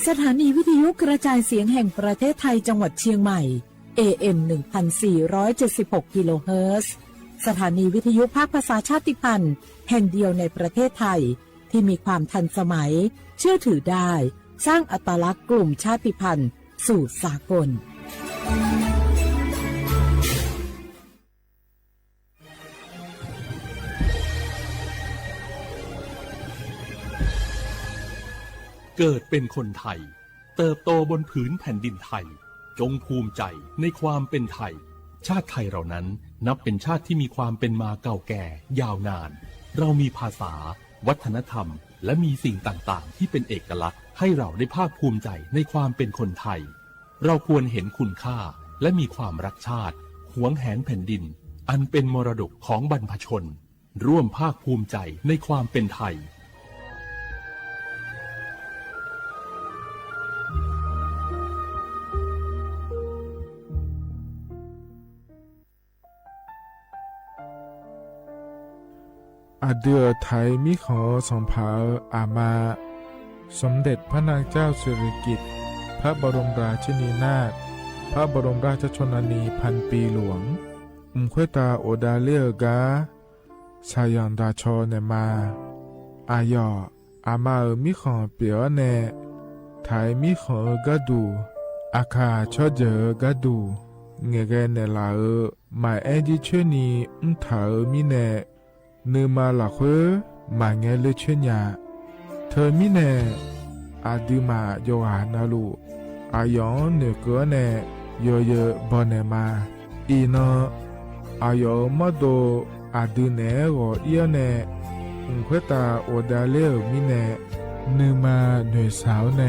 สถานีวิทยุกระจายเสียงแห่งประเทศไทยจังหวัดเชียงใหม่ AM 1476 กิโลเฮิรตซ์สถานีวิทยุภาคภาษาชาติพันธุ์แห่งเดียวในประเทศไทยที่มีความทันสมัยเชื่อถือได้สร้างอัตลักษณ์กลุ่มชาติพันธุ์สู่สากลเกิดเป็นคนไทยเติบโตบนผืนแผ่นดินไทยจงภูมิใจในความเป็นไทยชาติไทยเรานั้นนับเป็นชาติที่มีความเป็นมาเก่าแก่ยาวนานเรามีภาษาวัฒนธรรมและมีสิ่งต่างๆที่เป็นเอกลักษณ์ให้เราได้ภาคภูมิใจในความเป็นคนไทยเราควรเห็นคุณค่าและมีความรักชาติหวงแหนแผ่นดินอันเป็นมรดกของบรรพชนร่วมภาคภูมิใจในความเป็นไทยอาเดือไทยมิขอสงเผาอามาสมเด็จพระนางเจ้าสิริกิติ์พระบรมราชินีนาถพระบรมราชชนนีพันปีหลวงควยตาโอดาเลียกาชายันดาชอเนมาอายออามามิขอเปียวเนไทยมิขอกะดูอาคาชอเจอกะดูเงเกเนลาหมายแอจิเชนีถามิเนเนื้อมาหลักเฮมาเงเลเชญญาเธอมิเนอาดิมาโยหานาลูอายองเนเกเนโยเยบอนเนมาอีนอายอมาโดอาดูเนโอเอียเนเควตาโอดาเลมิเนเนื้อมาเนสาวเน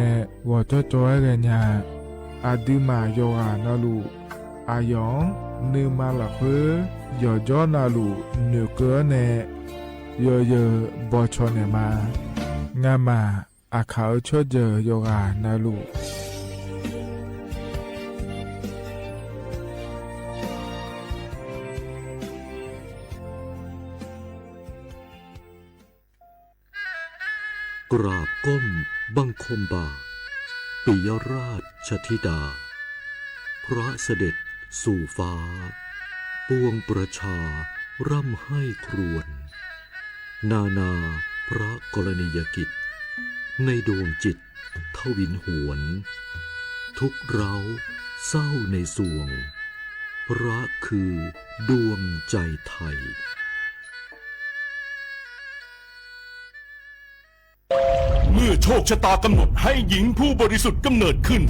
วอจจอยเรญาอาดิมาโยหานาลูอายองเนื้อมาหลักเฮยอจอนาลูเนื้อเกเนโยเยบอชอเนมางามาอาเขาชดเจโยกานาลูกราบก้มบังคมบาทปิยราชธิดาพระเสด็จสู่ฟ้าปวงประชาร่ำให้ครวญนานาพระกรณียกิจในดวงจิตทวินหวนทุกเร้าเศร้าในสวงพระคือดวงใจไทยเมื่อโชคชะตากำหนดให้หญิงผู้บริสุทธิ์กำเนิดขึ้น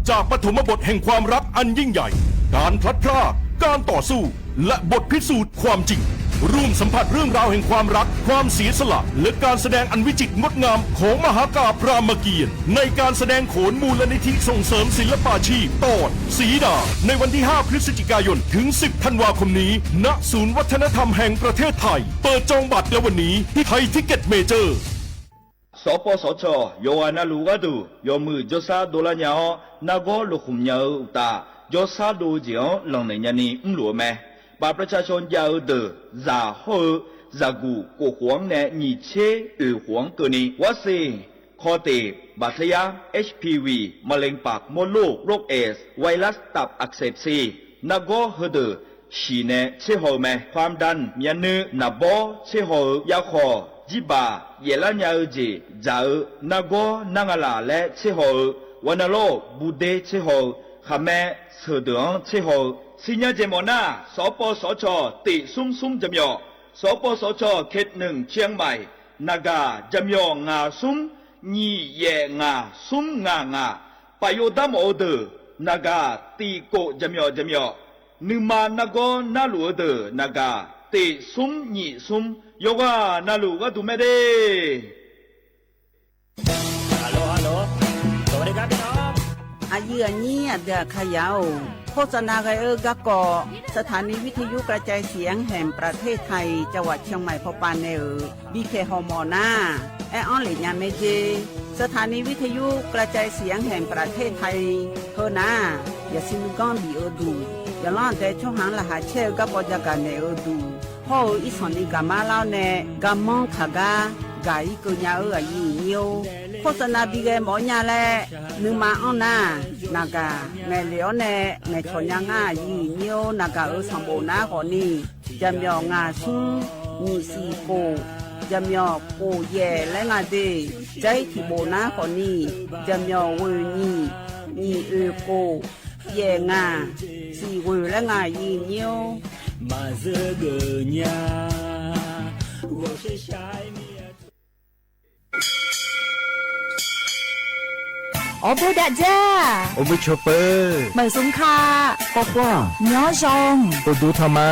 จากปฐมบทแห่งความรักอันยิ่งใหญ่การพลัดพรากการต่อสู้และบทพิสูจน์ความจริงร่วมสัมผัสเรื่องราวแห่งความรักความเสียสละและการแสดงอันวิจิตรงดงามของมหากาพย์รามเกียรติ์ในการแสดงโขนมูลนิธิส่งเสริมศิลปาชีพตอนสีดาในวันที่ 5 พฤศจิกายนถึง 10 ธันวาคมนี้ณศูนย์วัฒนธรรมแห่งประเทศไทยเปิดจองบัตรแล้ววันนี้ที่ไทยทิกเก็ตเมเจอร์สปสชโยอานาลูกาดูโยมือจซาโดลาญานาโกลุคุมญาอุตาจซาดูเจียวหลังในญานีหลัวแม่บาประชาชนยาวเดอซาโฮซากูกูหวงเนนีเชหวงตัวนี้วัดซีคอเตบาดทะยัก HPV มะเร็งปากมดลูกโรคเอสไวรัสตับอักเสบซีนาโกเฮเดอชีเนเชโฮแม่ความดันมีเนื้อนาโบเชโฮยาคอจิบาเยลัญญาจีจานาโกนางลาและเชโฮวันโลบูเดเชโฮขแม่เสดงเชโฮสิญญาเจมอนาสปสชติซุ่มจำยอสปสชเขต1เชียงใหม่นากาจำยองาซุ่มญีเยงาซุ่มงาปโยดามโอเดนากาตีโกจำยอนึมานาโกนาลูเดนากาติซุ่มญีซุ่มโยกานาลูกาตุเมเดฮัลโหลสวัสดีครับพี่น้องอายุนี้เดือขยาวโฆษณาไกกะกอสถานีวิทยุกระจายเสียงแห่งประเทศไทยจังหวัดเชียงใหม่พปานเนบีเคฮอมอนาแอออนหลิญาเมเจสถานีวิทยุกระจายเสียงแห่งประเทศไทยเฮนาอย่าซิมก้อนบีดูอย่าล่อนแต่ช่องหางละหาเชลกับปจักันเนดูพ่ออีสอนนี่กามาเล่าเนกามองขากากาอีกุญญาอายุเนียวพ โฆษณาบีแกหมอญาแลนึงมาอ้อนนานากาแม่เหลียวแน่แม่ชอนง่ายีเนียวนากาสัมโบนาขอนี่จำยองาซุมีสีโกจำยอโปเย่และงาเดใจที่โบนาขอนี่จำยอเวนี่นี่โกเย่งาสีเวและงายีเนียว马这个娘，我是下面。อ๋อพูดจ้า โอเวอร์ชอปเปอร์ เหมยสุงคา ปอกว่า ย้อชง ตัวดูธรรมา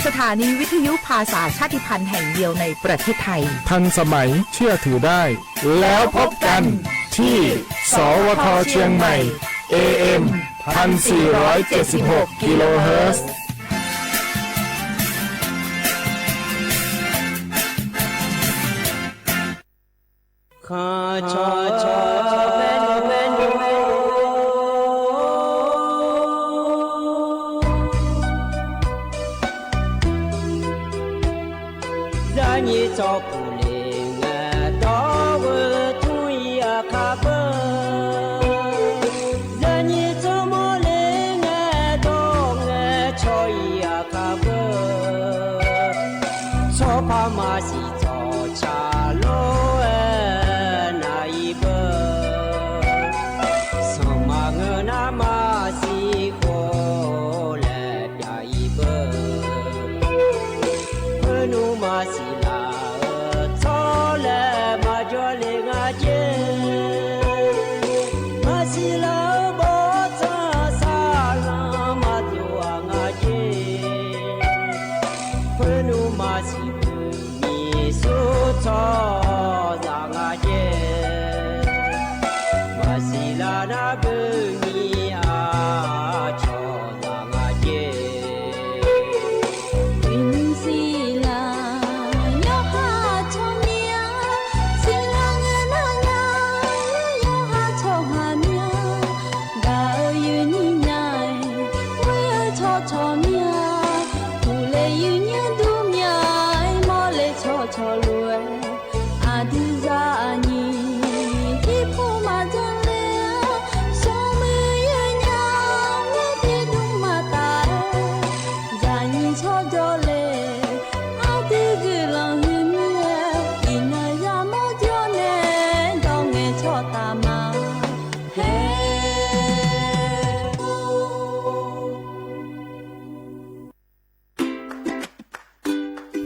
สถานีวิทยุภาษาชาติพันธุ์แห่งเดียวในประเทศไทย ทันสมัยเชื่อถือได้ แล้วพบกันที่ สวทเชียงใหม่ AM 1476 กิโลเฮิรตซ์ 让你照顾灵儿，到我同意卡本，让你怎么灵儿，到我超意卡本，错怕马西早茶路那一本，什么我那马西过来呀一本，我努马西。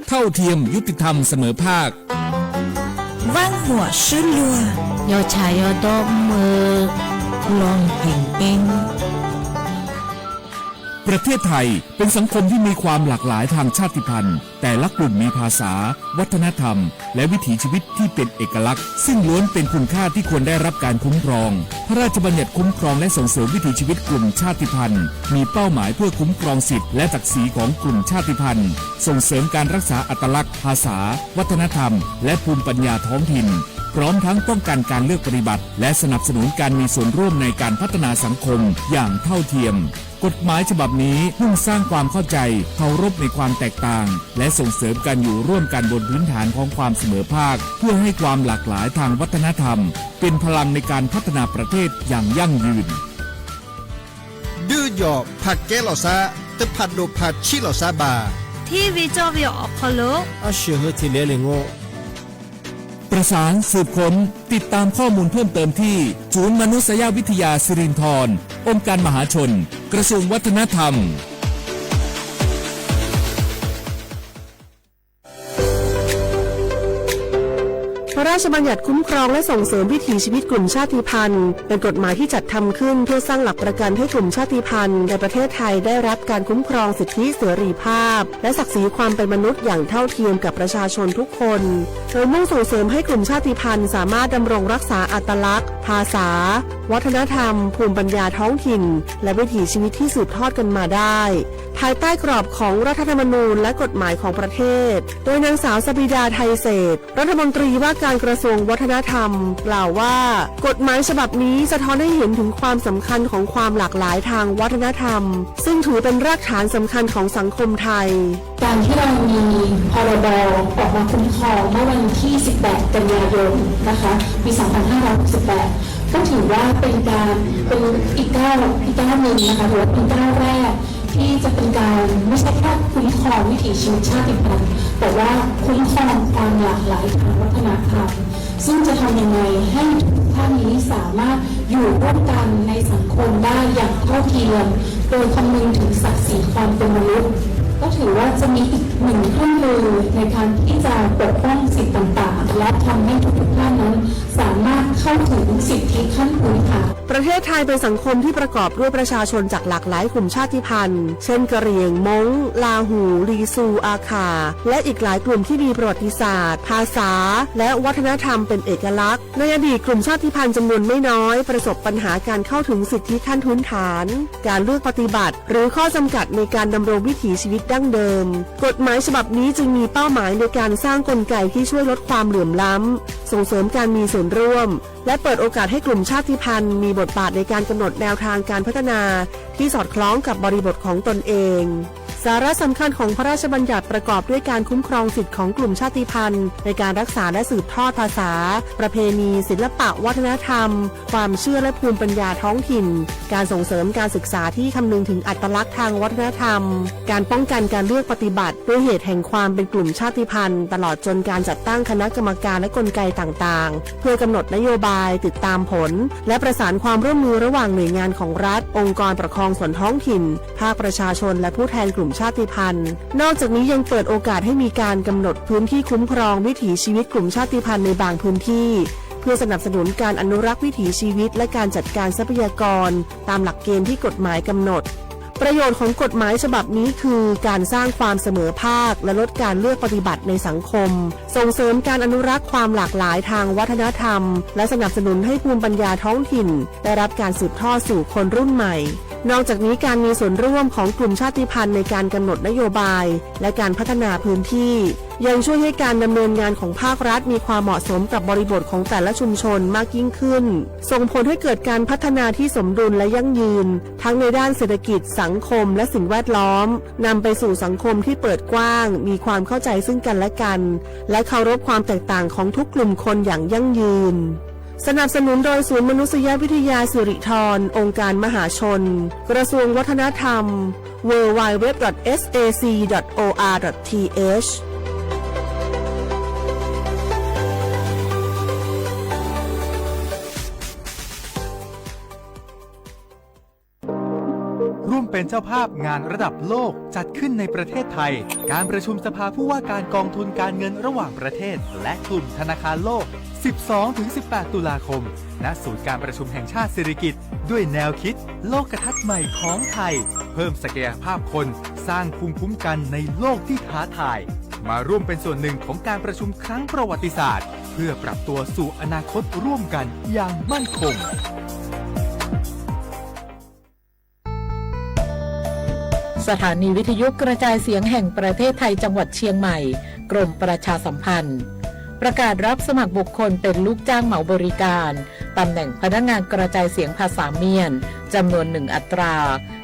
เท่าเทียมยุติธรรมเสมอภาค万火失落要茶要多มือลองเพ่งเป็น ประเทศไทยเป็นสังคมที่มีความหลากหลายทางชาติพันธุ์แต่ละกลุ่มมีภาษาวัฒนธรรมและวิถีชีวิตที่เป็นเอกลักษณ์ซึ่งล้วนเป็นคุณค่าที่ควรได้รับการคุ้มครองพระราชบัญญัติคุ้มครองและส่งเสริมวิถีชีวิตกลุ่มชาติพันธุ์มีเป้าหมายเพื่อคุ้มครองสิทธิและศักดิ์ศรีของกลุ่มชาติพันธุ์ส่งเสริมการรักษาอัตลักษณ์ภาษาวัฒนธรรมและภูมิปัญญาท้องถิ่นพร้อมทั้งป้องกันการเลือกปฏิบัติและสนับสนุนการมีส่วนร่วมในการพัฒนาสังคมอย่างเท่าเทียมกฎหมายฉบับนี้มุ่งสร้างความเข้าใจเคารพในความแตกต่างและส่งเสริมการอยู่ร่วมกันบนพื้นฐานของความเสมอภาคเพื่อให้ความหลากหลายทางวัฒนธรรมเป็นพลังในการพัฒนาประเทศอย่างยั่งยืนดื้อหยอกผักแก้หล่อซาตึผัดโดผัดชิหล่อซาบาที่วิจารณ์ออกพโลอาเชื่อที่เลเลงโงประสานสืบค้นติดตามข้อมูลเพิ่มเติมที่ศูนย์มนุษยวิทยาสิรินธรองค์การมหาชนกระทรวงวัฒนธรรม พระราชบัญญัติคุ้มครองและส่งเสริมวิถีชีวิตกลุ่มชาติพันธุ์เป็นกฎหมายที่จัดทำขึ้นเพื่อสร้างหลักประกันให้กลุ่มชาติพันธุ์ในประเทศไทยได้รับการคุ้มครองสิทธิเสรีภาพและศักดิ์ศรีความเป็นมนุษย์อย่างเท่าเทียมกับประชาชนทุกคนโดยมุ่งส่งเสริมให้กลุ่มชาติพันธุ์สามารถดำรงรักษาอัตลักษณ์ภาษาวัฒนธรรมภูมิปัญญาท้องถิ่นและวิถีชีวิตที่สืบทอดกันมาได้ภายใต้กรอบของรัฐธรรมนูญและกฎหมายของประเทศโดยนางสาวสบิดาไทยเศรษฐ์รัฐมนตรีว่า การกระทรวงวัฒนธรรมกล่าวว่ากฎหมายฉบับนี้สะท้อนให้เห็นถึงความสำคัญของความหลากหลายทางวัฒนธรรมซึ่งถือเป็นรากฐานสำคัญของสังคมไทยการที่เรามีพรบออกมาคุ้มครองเมื่อวันที่ 18 กันยายนนะคะปี 2568 ก็ถือว่าเป็นอีกก้าวหนึ่งนะคะหรือว่าเป็นก้าวแรกที่จะเป็นการไม่ใช่แค่คุ้มครองวิถีชีวิตชาติพันธุ์แต่ว่าคุ้มครองความหลากหลายทางวัฒนธรรมซึ่งจะทำยังไงให้ทุกท่านนี้สามารถอยู่ร่วมกันในสังคมได้อย่างเท่าเทียมโดยคำนึงถึงศักดิ์ศรีความเป็นมนุษย์ก็ถือว่าจะมีอีกหนึ่งเครื่องมือในการที่จะปกป้องสิทธิต่างๆและทำให้ทุกท่านนั้นสามารถเข้าถึงสิทธิขั้นพื้นฐานประเทศไทยเป็นสังคมที่ประกอบด้วยประชาชนจากหลากหลายกลุ่มชาติพันธุ์เช่นกะเหรี่ยงม้งลาหูลีซูอาคาและอีกหลายกลุ่มที่มีประวัติศาสตร์ภาษาและวัฒนธรรมเป็นเอกลักษณ์ในอดีตกลุ่มชาติพันธุ์จำนวนไม่น้อยประสบปัญหาการเข้าถึงสิทธิขั้นพื้นฐานการเลือกปฏิบัติหรือข้อจำกัดในการดำรงวิถีชีวิตดั้งเดิมกฎหมายฉบับนี้จึงมีเป้าหมายในการสร้างกลไกที่ช่วยลดความเหลื่อมล้ำส่งเสริมการมีส่วนร่วมและเปิดโอกาสให้กลุ่มชาติพันธุ์มีบทบาทในการกำหนดแนวทางการพัฒนาที่สอดคล้องกับบริบทของตนเองสาระสำคัญของพระราชบัญญัติประกอบด้วยการคุ้มครองสิทธิของกลุ่มชาติพันธุ์ในการรักษาและสืบทอดภาษาประเพณีศิลปะวัฒนธรรมความเชื่อและภูมิปัญญาท้องถิ่นการส่งเสริมการศึกษาที่คำนึงถึงอัตลักษณ์ทางวัฒนธรรมการป้องกันการเลือกปฏิบัติด้วยเหตุแห่งความเป็นกลุ่มชาติพันธุ์ตลอดจนการจัดตั้งคณะกรรมการและกลไกต่างๆเพื่อกำหนดนโยบายติดตามผลและประสานความร่วมมือระหว่างหน่วยงานของรัฐองค์กรปกครองส่วนท้องถิ่นภาคประชาชนและผู้แทนกลุ่มชาติพันธุ์นอกจากนี้ยังเปิดโอกาสให้มีการกำหนดพื้นที่คุ้มครองวิถีชีวิตกลุ่มชาติพันธุ์ในบางพื้นที่เพื่อสนับสนุนการอนุรักษ์วิถีชีวิตและการจัดการทรัพยากรตามหลักเกณฑ์ที่กฎหมายกำหนดประโยชน์ของกฎหมายฉบับนี้คือการสร้างความเสมอภาคและลดการเลือกปฏิบัติในสังคมส่งเสริมการอนุรักษ์ความหลากหลายทางวัฒนธรรมและสนับสนุนให้ภูมิปัญญาท้องถิ่นได้รับการสืบทอดสู่คนรุ่นใหม่นอกจากนี้การมีส่วนร่วมของกลุ่มชาติพันธุ์ในการกำหนดนโยบายและการพัฒนาพื้นที่ยังช่วยให้การดำเนินงานของภาครัฐมีความเหมาะสมกับบริบทของแต่ละชุมชนมากยิ่งขึ้นส่งผลให้เกิดการพัฒนาที่สมดุลและยั่งยืนทั้งในด้านเศรษฐกิจสังคมและสิ่งแวดล้อมนำไปสู่สังคมที่เปิดกว้างมีความเข้าใจซึ่งกันและกันและเคารพความแตกต่างของทุกกลุ่มคนอย่างยั่งยืนสนับสนุนโดยศูนย์มนุษยวิทยาสิริธรองค์การมหาชนกระทรวงวัฒนธรรม www.sac.or.thร่วมเป็นเจ้าภาพงานระดับโลกจัดขึ้นในประเทศไทยการประชุมสภาผู้ว่าการกองทุนการเงินระหว่างประเทศและกลุ่มธนาคารโลก 12-18 ตุลาคมณศูนย์การประชุมแห่งชาติสิริกิติ์ด้วยแนวคิดโลกทัศน์ใหม่ของไทยเพิ่มศักยภาพคนสร้างภูมิคุ้มกันในโลกที่ท้าทายมาร่วมเป็นส่วนหนึ่งของการประชุมครั้งประวัติศาสตร์เพื่อปรับตัวสู่อนาคตร่วมกันอย่างมั่นคงสถานีวิทยุกระจายเสียงแห่งประเทศไทยจังหวัดเชียงใหม่กรมประชาสัมพันธ์ประกาศรับสมัครบุคคลเป็นลูกจ้างเหมาบริการตำแหน่งพนักงานกระจายเสียงภาษาเมียนจำนวน1 อัตรา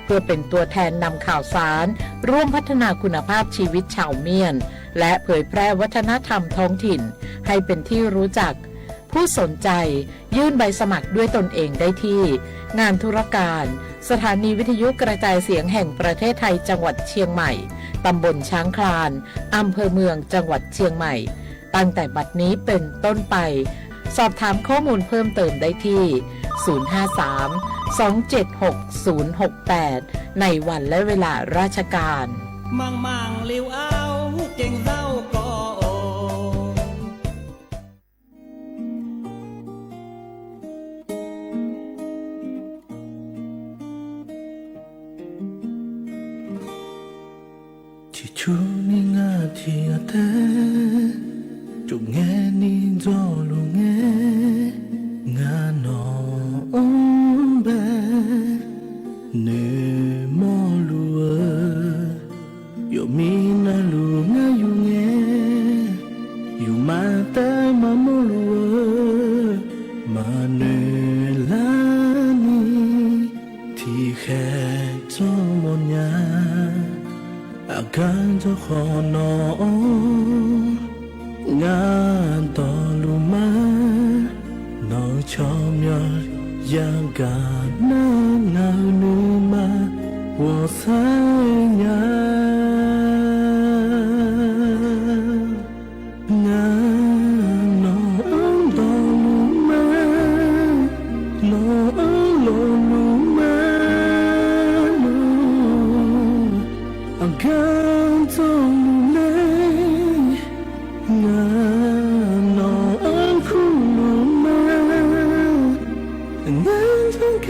เพื่อเป็นตัวแทนนำข่าวสารร่วมพัฒนาคุณภาพชีวิตชาวเมียนและเผยแพร่วัฒนธรรมท้องถิ่นให้เป็นที่รู้จักผู้สนใจยื่นใบสมัครด้วยตนเองได้ที่งานธุรการสถานีวิทยุกระจายเสียงแห่งประเทศไทยจังหวัดเชียงใหม่ตำบลช้างคลานอำเภอเมืองจังหวัดเชียงใหม่ตั้งแต่บัดนี้เป็นต้นไปสอบถามข้อมูลเพิ่มเติมได้ที่053-276-068ในวันและเวลาราชการมั่งเลี้ยวเอาเก่งเศร้าก็ชูนี่งาที่อาเธอจุงเงนี่จอลุงเงงานอเบเนมอลัวยมีนาลูงาอยู่เงอยู่มาต แต่มาโมลัวมาเนลานีที่แค่จอมญาอาการเจ้าของนองานต่อลูมาน้องชอมยอดยังกาหน้าเงาหนูมา我才呀，我弄到路嘛，弄路嘛，我赶走路嘞，我弄苦路嘛，我怎个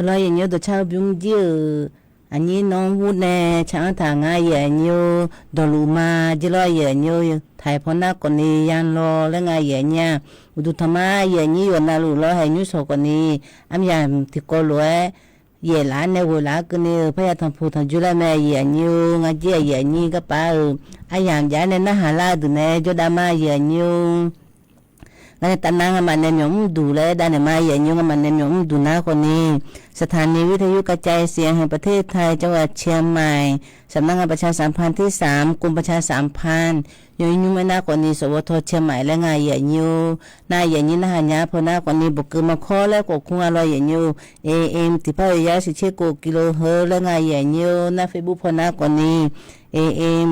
？lo ye nyo do cha byung ji ani nong wu ne cha ta nga ye nyo do lu ma ji lo ye nyo thai phona ko ni yan lo le nga ye nya u du thama ye ni yo na lu lo ha nyu so ko ni am ya ti ko lo ye la ne wo la ko ni pa ya tham phu tham ju la me ye nyo nga ji ye ni ka pa a yang ja ne na ha la du ne jo da ma ye nyo ngane tananga mane myom du le da ne ma ye nyo mane myom du na ko niสถานีวิทยุกระจายเสียงแห่งประเทศไทยจังหวัดเชียงใหม่สำนักงานประชาสัมพันธ์ที่3กรมประชาสัมพันธ์อยู่ยุ่งไม่น่ากว่านี้สวทเชียงใหม่และงานใหญ่ยูนายใหญ่นี้นะฮะญาพน่ากว่านี้บุกคือมาข้อและกดคุ้งอร่อยใหญ่ยู AM ที่พยาสิเชโกกิโลเฮิรและงานใหญ่ยูหน้าเฟซบุ๊กพน่ากว่านี้ AM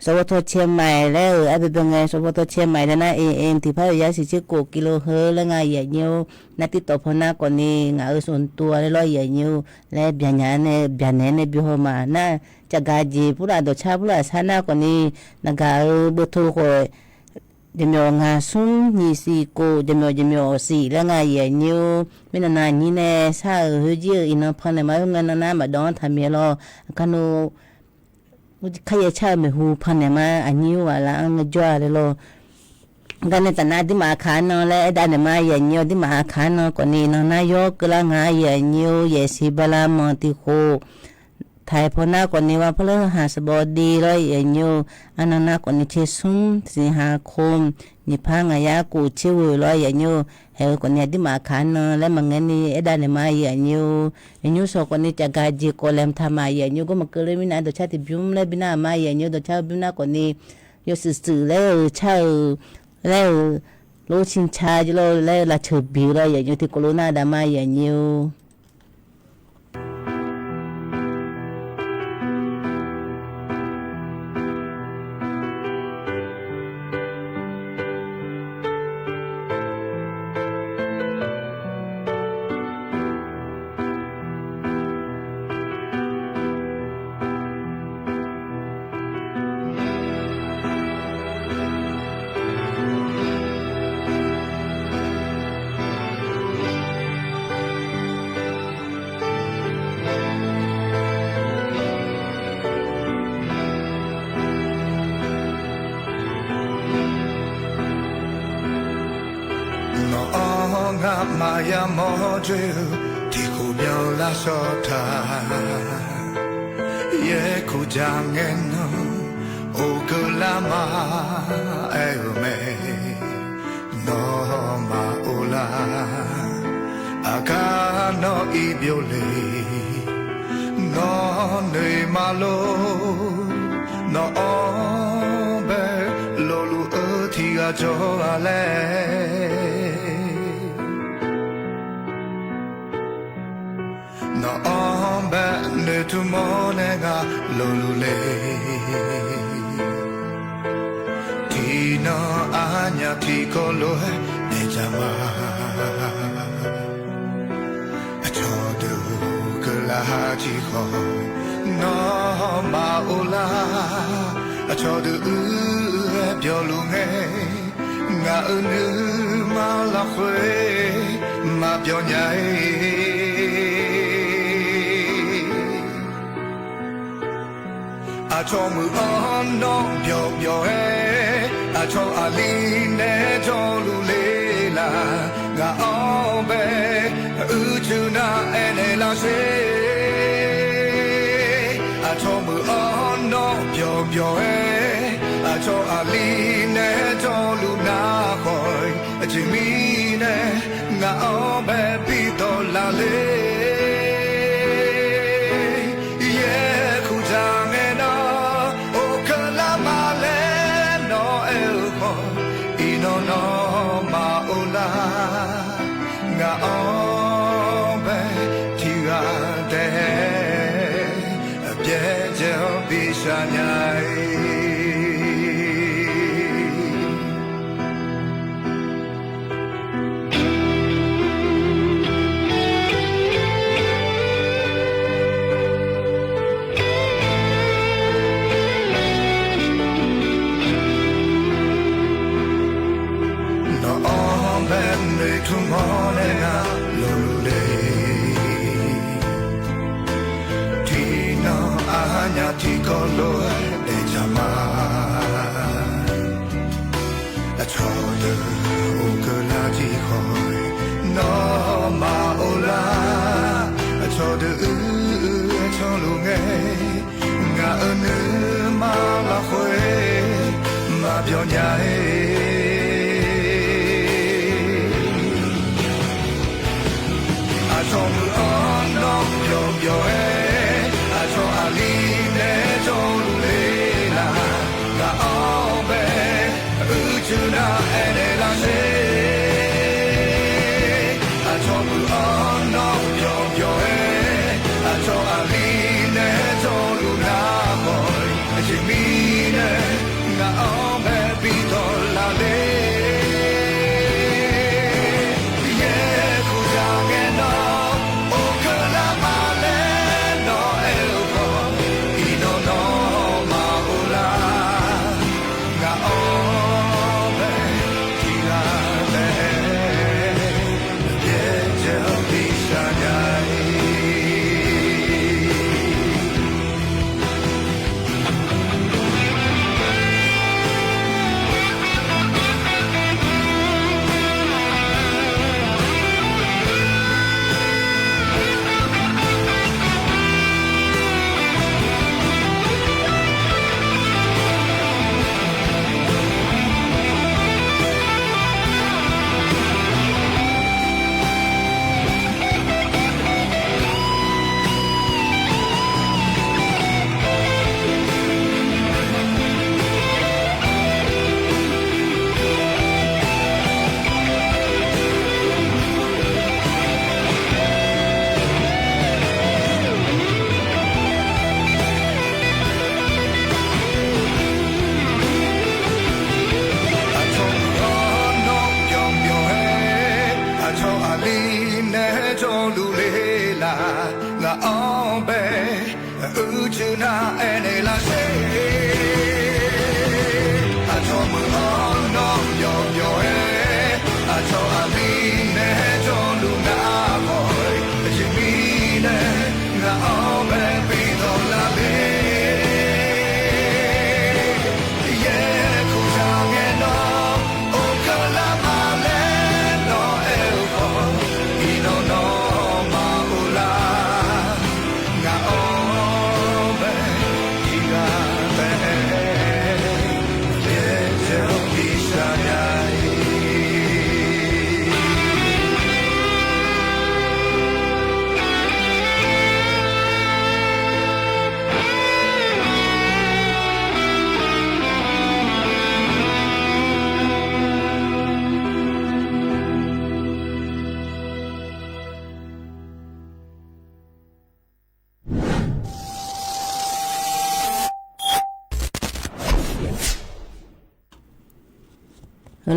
สวทเชียงใหม่แล้วไอ้เป็นไงสวทเชียงใหม่แล้วนะ AM ที่พยาสิเชโกกิโลเฮิรและงานใหญ่ยูนาติดต่อพน่ากว่านี้งานส่วนตัวและร้อยใหญ่ยูและเบียนเนี่ยบิโฮมาน่าจะกาจีผู้ละดชาผู้ละชาน่ากว่านี้นักการเบอร์โทรก็เดี๋ยวงานสุ่ม24โกเดี๋ยว4แล้วงานใหญ่ยูไม่นานนี้แน่ซาเฮจิอินพันเลยมาเงินนามาดอนทำเมียรอกันโนขยายชาไม่หูพันเนี่ยมาอันนี้ว่าละอันจ่าเลยรอ กันในแต่นาที่มาขานอและไอ้ด้านมาเยนโยที่มาขานอก่อนนี้นนายกกลางหาเยนโยเยสิบลามอติโคไทยพนาก่อนนี้ว่าพระหาสบดีเลยเยนโยอันนั้นก่อนนี้เชซุมสิหาคมนิพังอายากูชิวเลยเยนโยเฮลก่อนนี้ที่มาขานอและมังเงินนี้ไอ้ด้านมาเยนโยสก่อนนี้จะกาจีโกเลมทำมาเยนโยก็มาเกลือมินาโดชาติบิวมและบินามาเยนโยโดชาบิวนาก่อนนี้โยสื่อแล้วเช่าแล้วโลชินชาจโลแล้วละเฉบบีแล้วอย่างที่โคโรนาดามาอย่างนี้มาอย่ามอเจอที่กูเบียวลาสอทาเย่กูจางเงินโอกลามาเอเมโนมาโอลาอากาโนอีเบียวเลโนเนมาโลโนเบโลลูที่กาจออะไรno ombe ne tu monega lolule ti no anya ti kolo ne jama achodu kala ji kho no ma ola achodu pyo lu nge nga unu ma la khwe ma pyo nyai a cho mu on no pyo pyo a cho a li ne cho lu le la ga on be u chu na ene la se a cho mu on no pyo pyo a cho a li ne cho lu na khoi a chi mi ne ga on be pi to la le no ma ola nga ombe tiga de pye je bi sha nyai tu monega lolule ti no anya ti kolo de jama a chode o kala ji khoi no ma ola a chode a cholu nge nga anu ma la khwe ma pyo nyai cho mu on no pyo pyo a cho a li ne cho lu le la ga on be u chu na ene la se a cho mu on no pyo pyo a cho a li ne cho lu na boy a chi mi ne ga on be pi to ลีเนจอลูเลลางาออเบอูจูนาเอเนลาเซอาชอมืออนน้องยอมยอเออาชออาลีเนจอลูนาบอยจิมีเนงาออเบปีโตลาเบ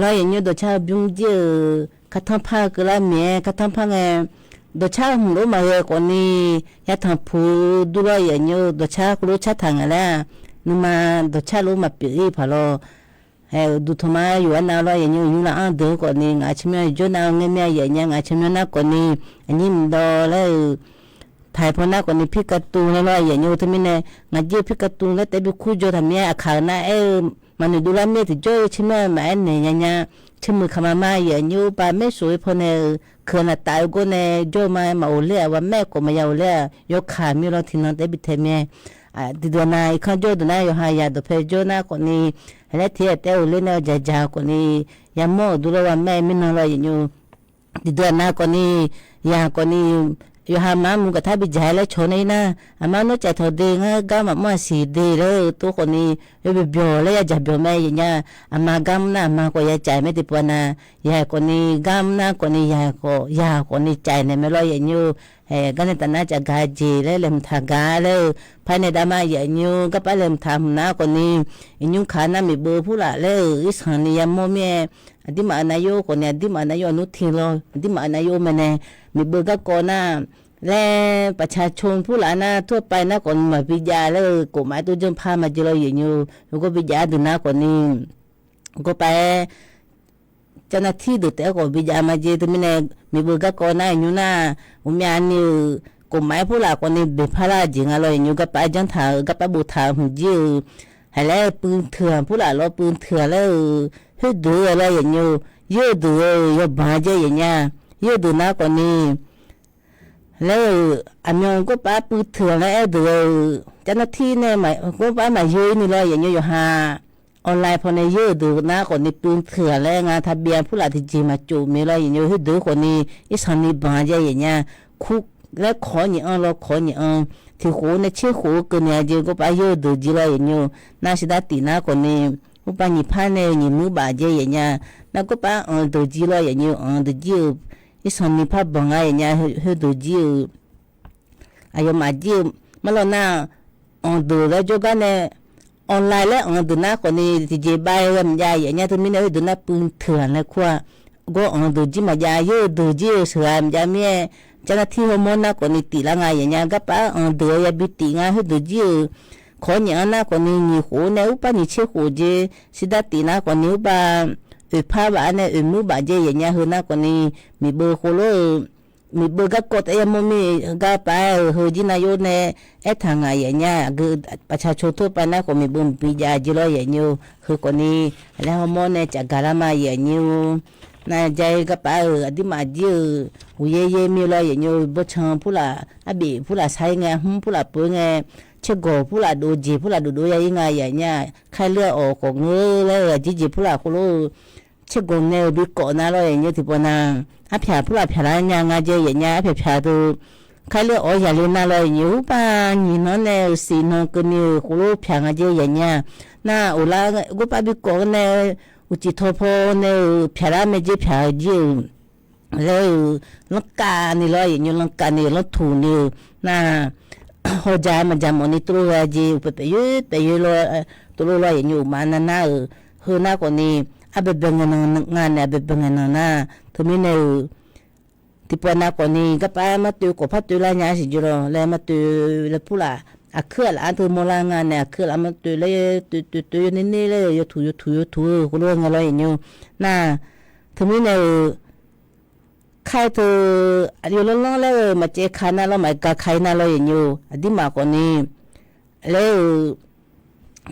เราอย่างนี้ตัวชาบุ้งเจอคัทพาก็ละเมียคัทพาไงตัวชาหุ่นรู้มาเลยก่อนนี้ยาทำผู้ดูแลอย่างนี้ตัวชาก็รู้ชาทางอะไรนึกมาตัวชารู้มาปีพอเราดูทำไมอยู่อันนั้นเราอย่างนี้อยู่ละอันเดียวก่อนนี้อาชิมยจนเอาเงี้ยเมียอย่างนี้อาชิมยนักก่อนนี้อันนี้มันดอแล้วถ่ายพอนักก่อนนี้พิกาตูนเราอย่างนี้ที่มีเนี่ยงานเยอะพิกาตูนแล้วแต่บิคุโจทำเมียอาคารน่ะมันดูแลไม่ถึงจ้อยชิมะมาเนี่ยเนี่ยชิมือขมามาอย่างยูปาไม่สวยพอเนี่ยคืนตายก็เนี่ยจ้อยมาอุเล่ว่าแม่ก็ไม่ยาวเล่ยกขามีเราทิ้งนั่นแต่บิดเทมีติดวันไหนข้าจ้อยตัวนั้นอยู่หายาตัวเพจจ้อยน่ะคนนี้แล้วที่แต่อุเล่เนี่ยจ่าคนนี้ยามโมดูแลว่าแม่ไม่นอนเลยอย่างยูติดวันนั้นคนนี้ยาคนนี้อยู่หามามุกท่าบิจายแล้วชนนะอามาโนใจทอดีงากามาสีดีเลยตัวคนนี้อยู่เบียวเลยอยากจะเบียวแม่ยังไงอามากามนะมาก็อยากใจไม่ติดปนะยายคนนี้กามนะคนนี้ยาคนนี้ใจเนี่ยไม่รออย่างยูกันในตอนนั้นจะกาจีเลยเริ่มทากาเลยภายในดามาอย่างยูก็ไปเริ่มทำนะคนนี้ยูขานะมีเบอร์ผู้ละเลยอิสานยามโมเมียอดีมานายโยคนนี้อดีมานายโยนุทิโลอดีมานายโยมันเนี่ยมีเบอร์ก็ก่อนนะและประชาชนผู้หลานนะทั่วไปนะก่อนมาพิจารณาเลยกฎหมายตัวจนพามาเจริญอย่างนี้แล้วก็พิจารณาดูนะก่อนนี้ก็ไปเจ้าหน้าที่ดูแต่ก็พิจารณามาเจอตัวนี้มีเบอร์ก็ก่อนนะอยู่นะมีอันนี้กฎหมายผู้หลานก่อนนี้เบิดพาราจริงอะไรอย่างนี้ก็ไปจังถาก็ไปบูชาหุ่นยืดให้แล้วปืนเถื่อนผู้หลานเราปืนเถื่อนแล้วให้ดูอะไรอย่างนี้ยืดดูยบาเจอย่างเงี้ยยืดดูนะก่อนนี้แล้วอันนี้ก็ป้าปืนเถื่อนแล้วดูเจ้าหน้าที่เนี่ยหมายก็ป้าหมายยืนนี่เลยอย่างเงี้ยอยู่หาออนไลน์พอในยืดดูนะคนนี้ปืนเถื่อนแล้วงานทะเบียนผู้หลักที่จีมาจูมีเลยอย่างเงี้ยให้ดูคนนี้อีสันนี่บาเจอย่างเงี้ยคุกแล้วขอเนี่ยเราขอเนี่ยที่หูในชื่อหูกันเนี่ยเจก็ป้ายืดดูจีเลยอย่างเงี้ยน่าสิได้ตีนะคนนี้ก็ป้าหยิบผ้าเนี่ยหยิบมือบาเจอย่างเงี้ยแล้วก็ป้าดูจีเลยอย่างเงี้ยดูจีอีสานนี่พับบังไงเนี่ยให้ดูจีอายุมาจีมาแล้วนะดูแล้วจกันเนี่ยออนไลน์แล้วดูนะคนนี้ที่จีบายกันยายอย่างเงี้ยทุกมินดูนะปืนเถื่อนเลยขั้วก็ดูจีมายาเยอะดูจีเสือมยาเมียเจ้าหน้าที่ฮอร์โมนนะคนนี้ตีละไงอย่างเงี้ยก็ป้าดูยาบิตีไงให้ดูจีขอเนี่ยนะคนนี้นี่หูเนี่ยอุปนิเชื่อหูจีสิดาตีนะคนนี้อุปภาพอันนี้มือบาเจอย่างเงี้ยคือนักคนนี้มีเบอร์โคโลมีเบอร์ก็กดเอ็มมีก็ไปเฮจินายเนี่ยทางไงอย่างเงี้ยคือประชาชนทั่วไปนะก็มีเบอร์ปีจาจิโร่อย่างเงี้ยคือคนนี้แล้วฮอร์โมนเนี่ยจากการมาอย่างเงี้ยน่าใจก็ไปอดีมาจีหุยเย่มีอะไรอย่างเงี้ยบุชงผู้ละอบีผู้ละใช้ไงผู้ละปืนไงเชกผู้ละดูจีผู้ละดูยังไงอย่างเงี้ยใครเลือกออกของเงื้อแล้วจีผู้ละคนรู้เชกเนี่ยดูก่อนนะเราอย่างเงี้ยที่ปนอาผิดผู้ละผิดอะไรอย่างเงี้ยเจอย่างเงี้ยผิดดูใครเลือกออกอย่างเล่นนะเราอย่างเงี้ยป้านี่น้องเนี่ยสีน้องคนนี้คนรู้ผิดเจอย่างเงี้ยน่าอุลาก็ป้าดูก่อนเนี่ยอุจิทพเนี่ยผิดอะไรไม่เจผิดเจแล้วลังกานี่เราอย่างเงี้ยลังกานี่เราถูนี่น่าหัวใจมันจะมันนี่ตัวจีไปยืดเลยตัวเราอย่างอยู่มานั่นน่ะคือหน้าคนนี้อาเบบังงานเนี่ยอาเบบังงานน่ะทุกมิเนี่ย ที่ปนากว่านี้ก็ไปมาตัวกับพัดตัวละยาสิจุลแล้วมาตัวแล้วพูละอะเคลื่อนอันตัวโมลางานเนี่ยเคลื่อนมาตัวเลยตัวนี่เลยยถูกูรู้ไงเราอย่างนี้น่ะถึงนี้เนี่ยใครตัวอยู่ล่องๆแล้วมาเจอขานาเราไม่กล้าใครนาเราอย่างนี้ดีมากกว่านี้แล้ว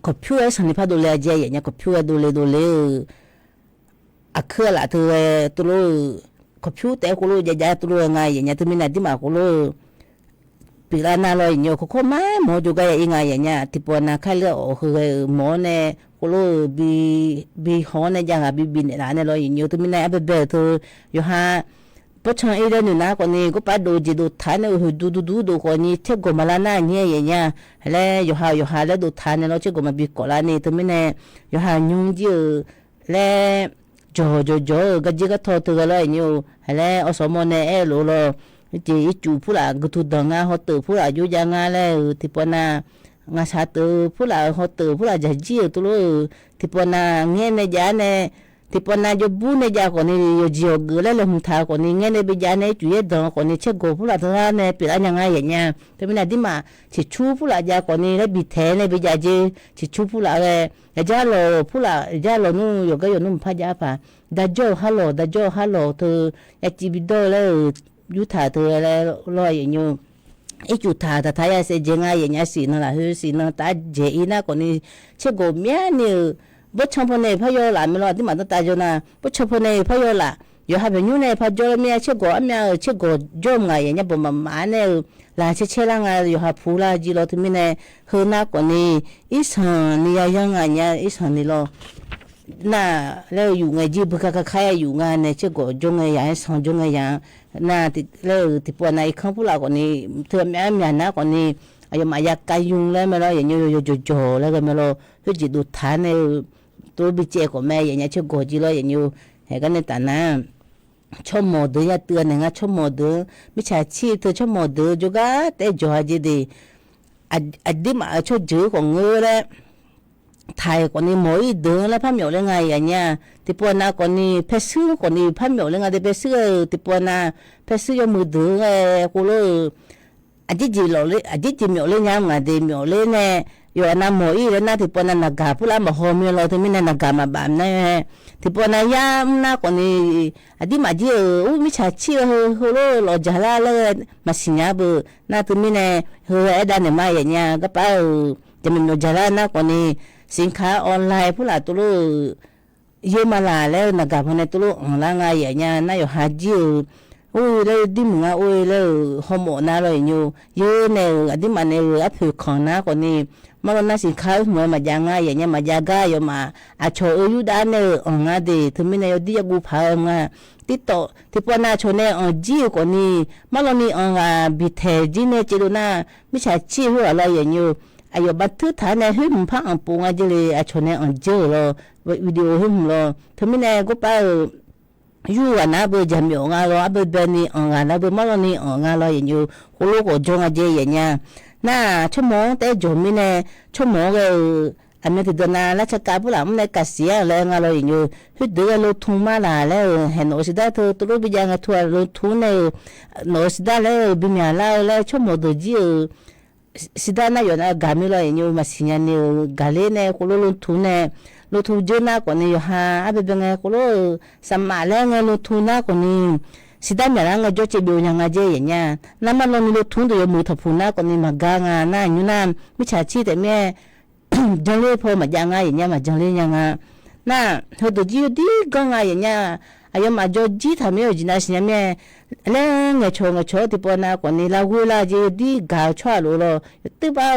ก็พิวสันนิพัดดูแลเจียอย่างเงี้ยก็พิวดูแลอะเคลื่อนละตัวก็พิวแต่กูรู้จะตัวไงอย่างเงี้ยถึงนี้ดีมากกูรู้ปีละนาเราอย่างเงี้ยเขาไม่หมอจูกยังไงอย่างเงี้ยที่ปนนาใครเลือกคือหมอเนี่ยกูรู้บีหอเนี่ยยังบีเนี่ยร้านเนี่ยเราอย่างเงี้ยถึงนี้เอาไปเบลตัวอยู่ฮะพอช่างอีเรื่องนี้นะคนนี้ก็ไปดูทานเนี่ยดูคนนี้เท่ากับมาลาหน้าเนี่ยอย่างเงี้ยแล้วอยู่หาแล้วดูทานเนี่ยเราเท่ากับมาบีก่อนละนี่ถึงไม่แน่อยู่หายุ่งเยอะแล้วจ่อก็จีก็ทอตัวเลยอยู่แล้วอสมเนี่ยรู้จีจูพูดก็ถูกดังอ่ะเขาตื่นพูดอยู่ยังไงแล้วที่ปนางาชาตื่นพูดเขาตื่นพูดจะจีตัวรู้ที่ปนาเงี้ยในยาเนี่ยที่ปนอยู่บุญในยาคนนี้อยู่จีโอเกลือแล้วหุ่นท้าคนนี้เงี้ยในบิจารณ์จุยดังคนนี้เช็คกูพูดทั้งนั้นเนี่ยเป็นอะไรยังไงอย่างเงี้ยแต่ไม่ได้ดิมาชิชูพูดยาคนนี้แล้วบิดแทนในบิจารณ์ชิชูพูดเลยยาเราพูดยาเรานู่นอยู่ก็อยู่นู่นพะยาป่ะดาโจฮัลโหลเธอยาจีบิโดแล้วยุทธาเธอแล้วรออย่างนี้ไอ้จุดท่าแต่ท้ายเสียยังไงอย่างเงี้ยสินั่นแหละสินั่นตาเจอีน่าคนนี้เช็คกูเมียเนี่ยบุชพเนพยอละไม่รอที่มันต้องตายจนะบุชพเนพยอละอยู่หาเป็นยูเนี่ยพยอละเมียเช็คกูเมียเช็คกูจมไงอย่างเงี้ยผมมาเนี่ยหลานเช็คละไงอยู่หาผู้ละจีโร่ที่มีเนี่ยเฮือนักคนนี้อีสันนี่ยังไงเนี่ยอีสันนี่รอน่ะแล้วอยู่ไงจีบุกกะใครอยู่ไงเนี่ยเช็คกูจงไงอย่างสันจงไงอย่างน่ะแล้วที่ปวดในข้างผู้ละคนนี้เธอเมียนะคนนี้อายุมาอยากกายุงแล้วไม่รออย่างเงี้ยจ่อแล้วก็ไม่รอคือจีดูทานเนี่ยตัวบิเจก็แม่อย่างเงี้ยเชื่อกูจีเลยอย่างนี้เห็นกันในตานะชอบโมดูยาเตือนเนี่ยชอบโมดูไม่ใช่ชีเธอชอบโมดูจุกะแต่จ่อจีดีอดีมาชอบจื้อของเงือแล้วไทยคนนี้หมอยเดินแล้วพันเหมียวเรื่องไงอย่างเงี้ยที่ปวนาคนนี้เพชรซื้อคนนี้พันเหมียวเรื่องไงที่เพชรซื้อที่ปวนาเพชรซื้อยมือเดินไงกูเลยอดีจีเราเลยอดีจีเหมียวเรื่องยังไงเดีเหมียวเรื่องเนี่ยอยู่อันนั้นหมอยแล้วน่าที่ปวนานักกาพูดแล้วมาหอมเราที่ไม่นนักกามาบ้านเนี่ยที่ปวนายามน่าคนนี้อดีมาจีไม่ใช่ชีเฮโร่เราจะละเลยมาสิญญาบุน่าที่ไม่เนี่ยเฮอไอ้ด้านเนี่ยมาอย่างเงี้ยก็ไปจะมีโนจาระน่าคนนี้สินค้าออนไลน์พูดละตัวรู้เยอะมาแล้วนักการพนันตัวรู้ออนไลน์อย่างเงี้ยน่าอยู่หาจีโอ้ยแล้วดิมึงอ่ะโอ้ยแล้วฮอร์โมนอะไรอยู่เยอะเนี่ยอดีมันเนี่ยอัพผิวของน่าคนนี้มาลน่าสินค้าเหมือนมาอย่างเงี้ยมาจาก้อยู่มาอาโชอยู่ด้านเนี่ยอ่างดีถึงไม่เนี่ยดีกูพาอ่ะติดต่อที่ปนาโชเนี่ยอ่างจีคนนี้มาลนี่อ่างบิเทจีเนี่ยจีดูน่าไม่ใช่จีหัวอะไรอย่างนี้อายุบัตรฐานเนี่ยให้ผมพังปุ่งอาจจะเลยอาชนเนี่ยอันเจอเลยวิดีโอให้ผมเลยทำไมเนี่ยก็ไปอยู่กันนะเบอร์จำยองอ่ะเราเบอร์เบอร์นี่อ่างนะเบอร์มาลนี่อ่างเราอย่างนี้คนลูกก็จงอาเจอย่างเงี้ยน่าชั่วโมงแต่จมีเนี่ยชั่วโมงก็อันนี้ที่เดินนาราชการผู้หลังมันในกัสเซียแล้วงานเราอย่างนี้คือเดือดเราทุ่งมาแล้วเห็นโอสิดาตัวรู้ไปยังทัวร์เราทุ่งเนี่ยโอสิดาแล้วบิมีอะไรแล้วชั่วโมงตัวจีสิดาน่ะอยู่นะกามิเราอย่างนี้มาสิญญาเนี่ยกาเลเนี่ยคนเราทุ่งเนี่ยเราทุ่งเจอหน้าคนนี้ฮะอาเบเป็นไงคนเราสมัยแล้วไงเราทุ่งหน้าคนนี้สิดาเนี่ยเราจะเบียวยังไงเจอย่างเงี้ยน้ำมันเราเราทุ่งตัวมือทับพูหน้าคนนี้มากางาน่าอยู่น้ำไม่ใช่ชีแต่แม่จังเลยพอมายังไงอย่างเงี้ยมาจังเลยยังไงน่าเขาตัวจีดีก็ไงอย่างเงี้ยอายุมาจอจีทำไม่จีน่าสิญญาเนี่ยแล้วเงยโชที่ปนาคนนี้เราเวลาจีดีกาชัวรู้เลยที่บ้า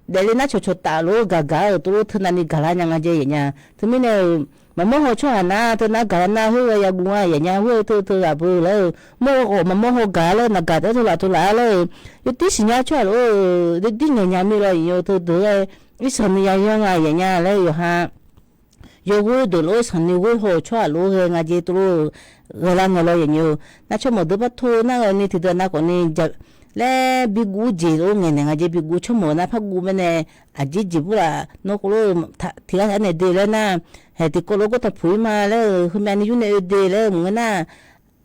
เดี๋ยวน่าโชตารู้กาตัวทุนันนี่กาลายังไงเจอย่างเงี้ยที่ไม่เนี่ยมันโมโหชัวนะตัวน่ากาลน่าหัวยากัวอย่างเงี้ยหัวตัวแบบเลยโมโหมันโมโหกาเลยนักกาตัวละเลยยุติสิญญาชัวรู้ดีเงี้ยมีเลยอยู่ตัววิสัยยังไงอย่างเงี้ยแล้วอยู่ฮะอยู่หัวดูรู้สันนิหัวหัวชัวรู้เงาเจตัวเวลาเงาเลยอย่างเงี้ยน่าชอบมาดูบัตรทูน่าเนี่ยที่เดินน่าคนนี้จะแล้วบิกูจีรู้เงี้ยเนี่ยจะบิกูชอบมาน่าพักกูมันเนี่ยอาจจะจีบุระนกรู้ที่อันเนี่ยเดแล้วนะเหตุก็รู้ก็ถ้าพูดมาแล้วคือแม่นี่อยู่ในเดแล้วมึงน่ะ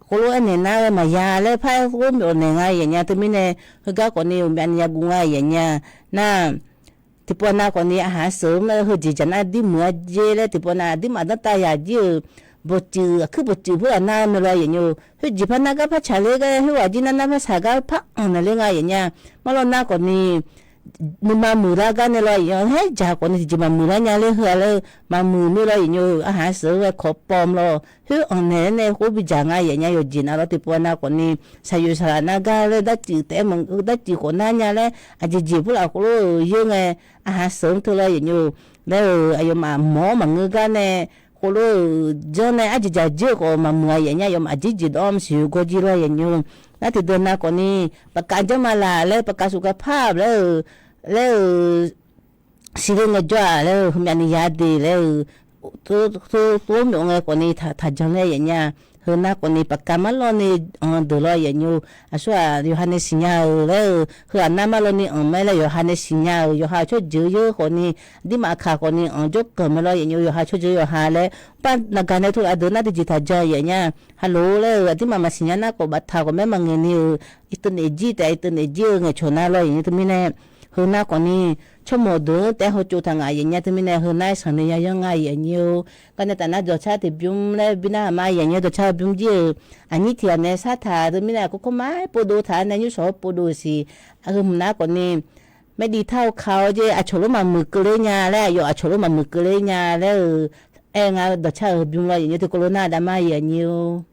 ค lo ane na ma ya le pa ko mi ne nga ya nya te mi ne ga ko ni mi an ya gu nga ya nya na tipo na ko ni ha so ma hu ji jana di mu je le tipo na di ma da ta ya ji bo chu khu bo chu bu na me la ya nyu hu ji pa na ga pa cha le ga hu wa ji na pa sa ga pa na le nga ya nya ma lo na ko ni ma mu ra ga ne lo ya he ja ko ni ji ma mu ra nya le hu le ma mu mi lo nyu ha so we ko pom lo hu on ne ko bi ja nga ya nya yo ji na lo tipo na ko ni sa yu sa na ga le da ji te mo da ji ko na nya le a ji bu la ko lo yu nge ha so to lo nyu le ayo ma mo ma ngu ga ne ko lo jo ne a ji ja ji ko ma mu ya nya yo ma ji ji dom si ko ji lo nyu na ti do na ko ni pa ka jo ma la le pa ka su ka pa le si le nge jo le hu mi ani ya de le to mi nge ko ni ta jo le ya nya hu na ko ni pa ka ma lo ni do lo ya nyu a so a Yohanes nya le hu na ma lo ni me le Yohanes nya yo ha cho ju yo ko ni di ma kha ko ni jo ko me lo ya nyu yo ha cho ju yo ha le pa na ga ne tu a do na di ta jo ya nya hello le di ma ma sinya na ko ba tha ko me ma nge ni itne ji ta itne ji nge cho na lo ya tu mi ne hu na ko ni cho mo do te ho chu thang a ya nya tu mi ne hu na sa ne ya ya nga ya nyu ka ne ta na jo cha ti byum le bina ma ya nya do cha byum ji ani ti ne sa tha tu mi ne ko ma po do tha ne nyu so po do si a hu na ko niไม่ดีเท่าเขาเจอาชโลมามือกเลยญาแล้วอยู่อาชโลมามือกเลยญาแล้วเองอ่ะดอชาบิมลอยอย่างนี้ที่โคโรนาดามาอย่างนี้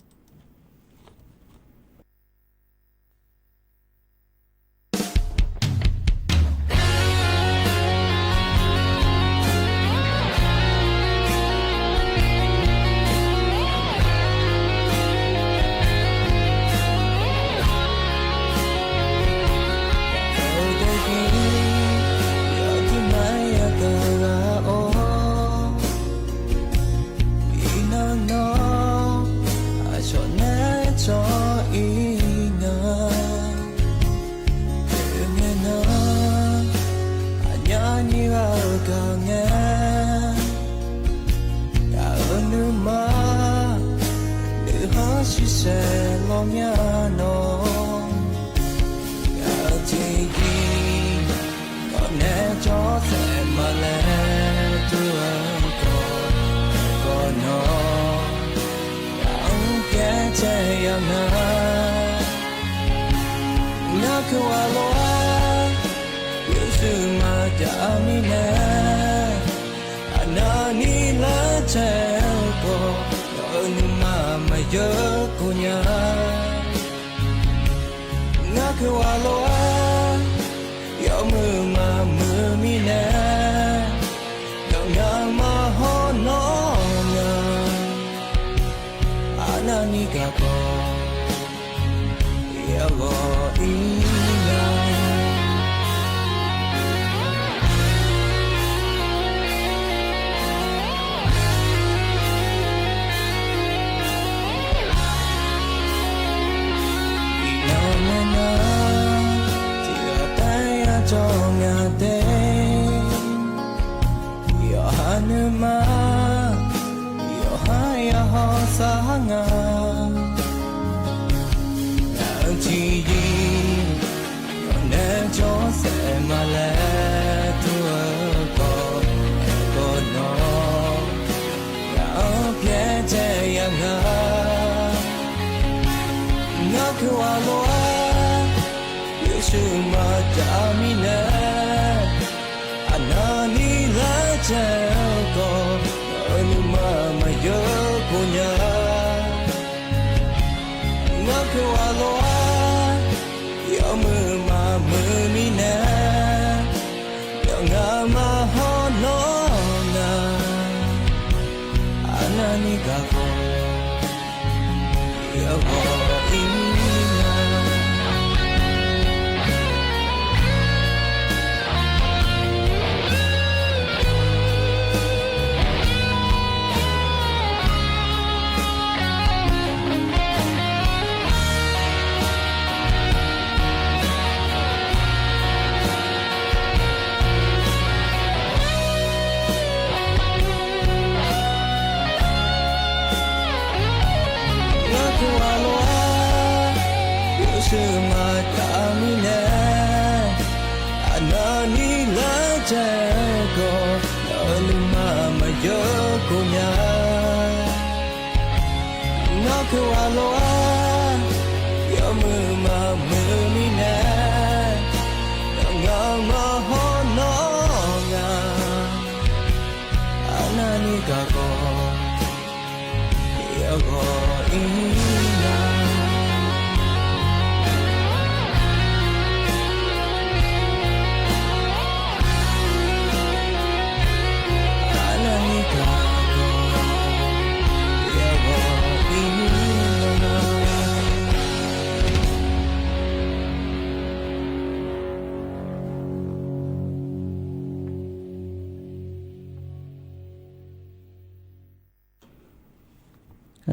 คือว่าโลยอมือมามือมีแน่งามาฮอนองาอานานิกาโกยาโกอินา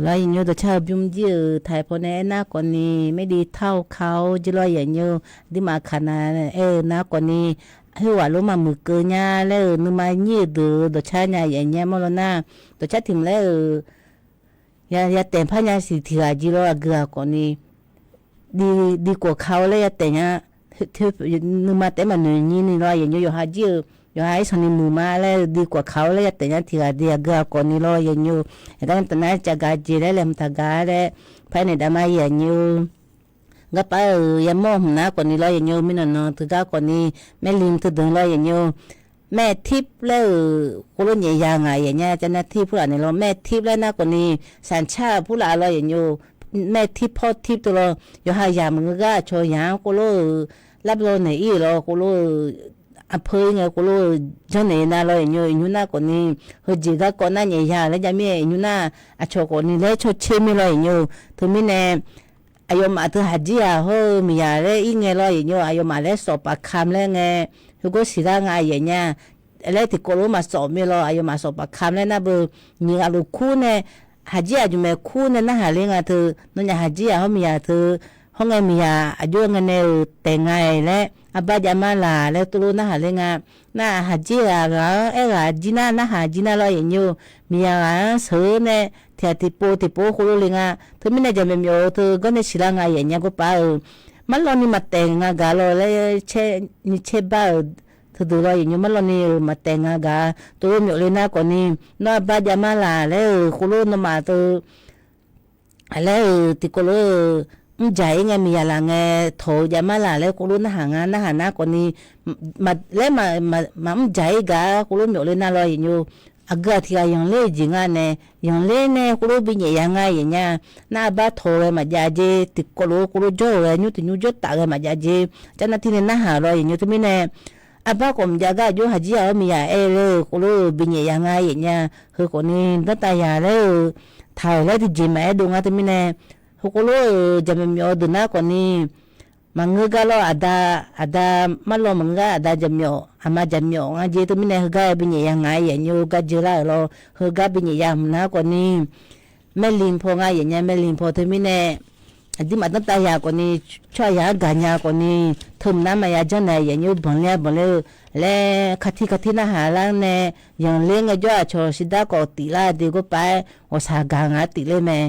แล้วอย่างเงี้ยตัวชาวยุ่งเยอะไทยพอแน่หน้ากว่านี้ไม่ดีเท่าเขาจะรออย่างเงี้ยที่มาขนาดหน้ากว่านี้ให้ว่ารู้มามือเกยญ่าแล้วนึกมาเงี้ยดูตัวชาเนี่ยอย่างเงี้ยมั้งแล้วนะตัวชาถึงแล้วอย่าแต่งผ้าเนี่ยสีเถื่อนจีรอเกลือกว่านี้ดีกว่าเขาเลยอย่าแต่งเนี่ยนึกมาแต่มันนี่รออย่างเงี้ยอยู่หาเยอะอยู่ให้สนิมือมาแล้วดีกว่าเขาเลยแต่ยังที่ว่าดีกว่าคนนี้รออย่างอยู่แต่ตอนนั้นจะกาจีได้เลยมันตากาได้ภายในดามาอย่างอยู่ก็ไปยามมนะคนนี้รออย่างอยู่ไม่นานถึงก็คนนี้แม่ลิงถึงเดินรออย่างอยู่แม่ทิพย์แล้วคนรุ่นใหญ่ยังไงอย่างเงี้ยจะหน้าที่ผู้หลานในเราแม่ทิพย์แล้วนะคนนี้สัญชาติผู้หลานรออย่างอยู่แม่ทิพย์พ่อทิพย์ตัวเราอยู่หายามึงก็โชยยางคนรู้รับรองในอีเราคนรู้อำเภอไงกูรู้เจ้าเนี่ยน่าเลยอยู่น่าคนนี้เฮจิก็คนนั้นใหญ่ยาแล้วจะมีอยู่น่าอาชคนนี้แล้วชดเชยไม่เลยอยู่ถึงมีเนี่ยอายมาถึงฮัจญ์เฮมีอะไรอีเงี้ยเลยอยู่อายมาแล้วสอบปากคำแล้วไงคือก็สิร่างไงอย่างเงี้ยแล้วที่กูรู้มาสอบไม่รออายมาสอบปากคำแล้วนะเบอร์มีอารมณ์คู่เนี่ยฮัจญ์อยู่แม่คู่เนี่ยน่าหาเรื่องเธอนั่นอย่างฮัจญ์เขามีเธอห้องไงมีอายุเงินเนี่ยแต่งไงและอาบาจามาลาแล้วตัวน่าหาเรื่องน่าฮัจญ์ก็จีน่าหาจีน่าเลยอย่างอยู่มีเสือเนี่ยที่ติโปคุรุเรื่องเธอไม่ได้จะไม่มีเธอก็เนี่ยสิร่างไงอย่างเงี้ยก็ไปมันลอนี่มาแต่งกาลเลยนี่เชบ้าเธอดูเลยอย่างนี้มันลอนี่มาแต่งกาตัวมีเลยน่าก่อนนี้น่าบาจามาลาแล้วคุรุนมาตัวแล้วติโกโลใจไงมีอะไรไงโถจะมาลาแล้วกูรู้นะหางานนะหาหน้าคนนี้มาแล้วมาใจกะกูรู้มีเลยน่าลอยอยู่อากาศที่ยังเล่จริงอ่ะเนี่ยยังเล่เนี่ยกูรู้เป็นยังไงอย่างเงี้ยน่าบ้าโถเลยมาจ่าเจติกูรู้โจ้เลยยูติยูโจ้ตาเลยมาจ่าเจจะนาทีเนี่ยน่าหาลอยอยู่ที่นี่เนี่ยอาบ้าผมจะก็ยูฮัจญ์มีเลยกูรู้เป็นยังไงอย่างเงี้ยคือคนนี้ตั้งแต่ยาแล้วถ่ายแล้วที่จิมแม่ดูงานที่นี่เนี่ยกูรู้จะไม่มีดูน่าคนนี้มังก็แล้วadaมาลมังก็adaจะมีอามาจะมีงั้นเจตุมิเนี่ยก็เป็นยังไงอย่างนี้ก็เจอแล้วก็เป็นยังน่าคนนี้แม่ลิงพอไงอย่างเงี้ยแม่ลิงพอที่มิเนี่ยที่มาตั้งแต่ยาคนนี้ช่วยยากันยาคนนี้ทุ่มน้ำมายาจังไหนอย่างนี้บ่นเลยและคัดน่าหาล้างเนี่ยอย่างเลี้ยงก็จะโชว์สิดาก็ตีละดีก็ไปว่าสากางติเลยแม่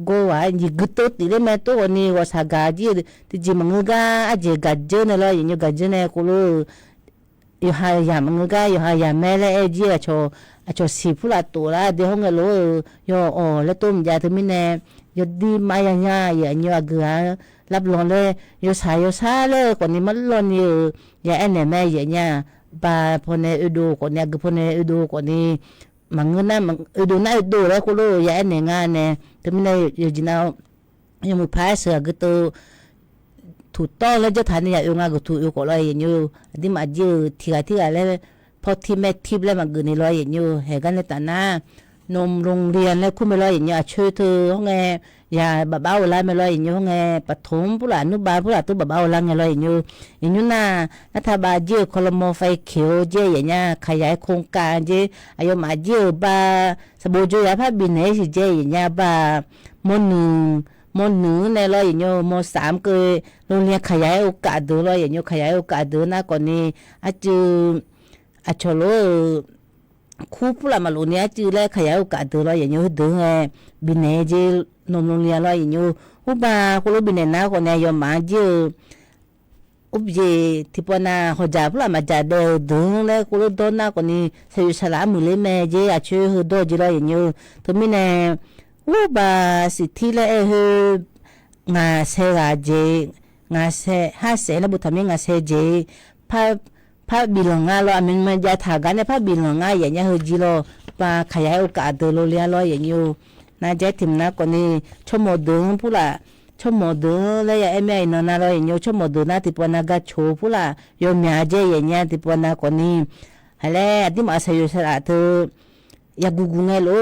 go wa ni guto ti le me to ni wa saga ji ti ji manga aje gajje ne lo yin gajje ne ko lo yo ha ya manga yo ha ya me le e ji a cho si pu la to la de hong lo yo o le to mi ja tu mi ne yo di ma ya nya ya nyo ga lap lon le yo sa le ko ni ma lo ni ya ene me ya nya ba pone udo ko ne ga pone udo ko niมังนะมังดูน่าดูแล้วกูรู้อย่าเอ็นงานเนี่ยแต่ไม่ได้ยินเอายังมือพายเสือก็ตัวถูกต้องแล้วจะทานเนี่ยงานก็ถูกอยู่ก็เลยอย่างนี้ที่มายืดที่อะไรพอที่แม่ทิพย์แล้วมันเกินในร้อยอย่างนี้เห็นกันในตาหน้านมโรงเรียนแล้วคุณไม่ร้อยอย่างนี้ช่วยเธอห้องไงอย่าแบบเอาอะไรไม่ร้อยอย่างนี้ห้องไงปฐมผู้หลานนุบาลผู้หลานตัวแบบเอาอะไรไงร้อยอย่างนี้น่ะรัฐบาลยืดคอลโมไฟเขียวเจอย่างนี้ขยายโครงการเจอายุมายืดบาสบู่จุยาภาพบินให้สิเจอย่างนี้บามหนึ่งในร้อยอย่างนี้ม3เกยโรงเรียนขยายโอกาสดูร้อยอย่างนี้ขยายโอกาสดูน่ะก่อนนี้อาชโลคู่ผู้ละมาลุเนี่ยจื้อแล้วขยายโอกาสตัวเราอย่างนี้ดูไงบินเนจนมโรงเรียนเราอย่างนี้อุบาคุณรู้บินเนน่าคนเนี่ยยอมมาจื้ออุบเจที่ปนาเขาจ่าผู้ละมาจ่าเดือดแล้วคุณรู้โดนน่าคนนี้เสียสละมือเลยแม่เจอาช่วยดูจีเราอย่างนี้ถึงมีเนี่ย ว่าบาสิทธิและคืองาเซราเจงาเซ5 เซแล้วบุตรมีงาเซเจพระบิลงาลอมันมันจะถากันเนี่ยพระบิลงาอย่างเงี้ยเฮจิโลปาขยายโอกาสเดโลเลียลออย่างอยู่น่าจะถิ่มนะคนนี้ชั่วโมงเดิมพูละชั่วโมงเดิมแล้วอย่างไม่นอนอะไรอย่างอยู่ชั่วโมงเดิมนะที่ปวนากัดโชพูละยอมยาเจอย่างเงี้ยที่ปวนาคนนี้อะไรที่มาใส่ยุสระเธอยากูกูไงลู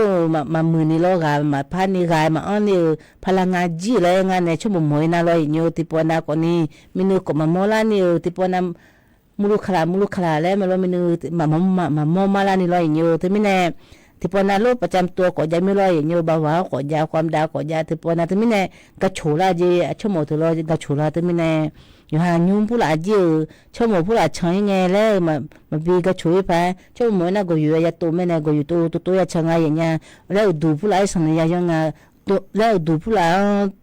มามือนี่โลกามาพันนี่กายมาอันนี้พลังงานจีเลยงานเนี่ยชั่วโมงมวยน่าลอยอยู่ที่ปวนาคนนี้มินุก็มาโมลานี่ที่ปวนามุลุขลาแล้วมันว่ามินุมาโมมาลานี่ลอยอยู่ที่มิแน่ที่ปวนาโลประจำตัวก็ยังไม่ลอยอยู่บ่าวก็ยาความดาวก็ยาที่ปวนาที่มิแน่กระโฉลาจีชั่วโมงที่ลอยกระโฉลาที่มิแน่อยู่หายุ่งผู้หลาจีชั่วโมงผู้หลาใช้ไงแล้วมาบีกระโฉยไปชั่วโมงน่ะก็อยู่ยาตัวไม่น่ะก็อยู่ตัวยาช่างไงอย่างเงี้ยแล้วดูผู้หลาสันยายังไงตัวแล้วดูผู้หลา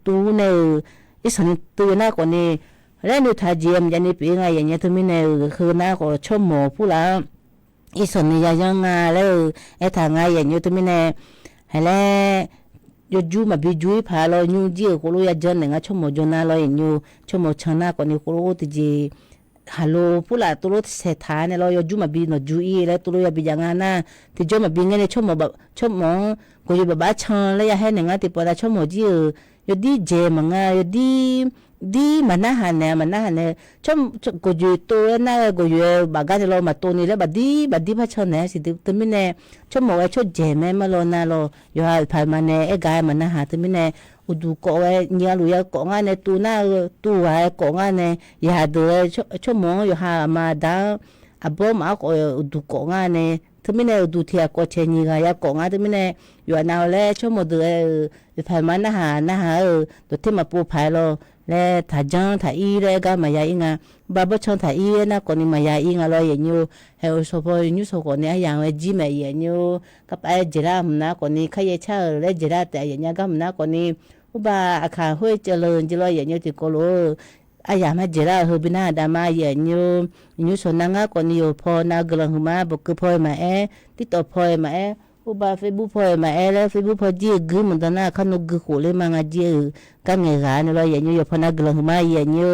ตัวเนี่ยอีสันตัวน่ะก็เนี่ยแล้วดูท่าเจียมยันนี่เป็นไงอย่างเงี้ยที่มิแน่คือน่ะก็ชั่วโมงผู้หลาอีสันยายังไงแล้วไอ้ทางไงอย่างเงี้ยที่มิแน่ให้แล้วยูมาบีจูพาเรายูจีโคโลยาจันเนี่ยชั่วโมงจนน่าเราอย่างยูชั่วโมงชนะก่อนนี่โคโลติจีฮัลโหลพูดละตัวรถเสถาเนี่ยเรายูมาบีนจูอีแล้วตัวเราบีอย่างนั้นนะที่จูมาบีเงี้ยชั่วโมงแบบชั่วโมงก็อยู่แบบบ้าชันแล้วอยากให้เนี่ยที่พอได้ชั่วโมงจียูดีเจมังยูดีมันน่าหันเนี่ยชั่วก็อยู่ตัวน่าก็อยู่บางการเรามาตัวนี้แล้วบัดดีพัชเนี่ยสิตัวมิเนี่ยชั่วโมงไอ้ชั่วเจมันมาเราน่าเราอยู่หาผ่านมาเนี่ยไอ้กายมันน่าหาตัวมิเนี่ยอุดูก็ไอ้เนี่ยรู้ยาก็งานเนี่ยตัวน่าตัวไอ้ก็งานเนี่ยอยากดูชั่วโมงอยู่หามาดังอับมาก็อุดูก็งานเนี่ยทุกมิเนี่ยดูที่ก็เชนีกันยาก็งานทุกมิเนี่ยอยู่น่าแล้วชั่วโมงดูผ่านมาน่าหาตัวที่มาปูผ่านเราและถ้าจังถ้าอีเลยก็มายาอิงอ่ะบาบชนถ้าอีนะคนนี้มายาอิงอ่ะเราอย่างยูเฮลโซพอยูโซคนนี้อย่างว่าจีมาอย่างยูกับไอ้เจรามันนะคนนี้ขยันเช่าและเจราแต่อย่างนี้ก็มันนะคนนี้อุบาอาคาห้วยเจริญจิโร่อย่างยูติโกโลไอ้อย่างมาเจราเฮบินาดามาอย่างยูส่วนนางคนนี้พอนากลังหุมาบุกพอยมาติดต่อพอยมาอุบาเฟซบุ๊กพอยมาแล้วเฟซบุ๊กพอจีกึมันตอนนั้นขนมกึโขเลยมังจีกันเงยกันเราอย่างนี้พอนากลังหุมาอย่างยู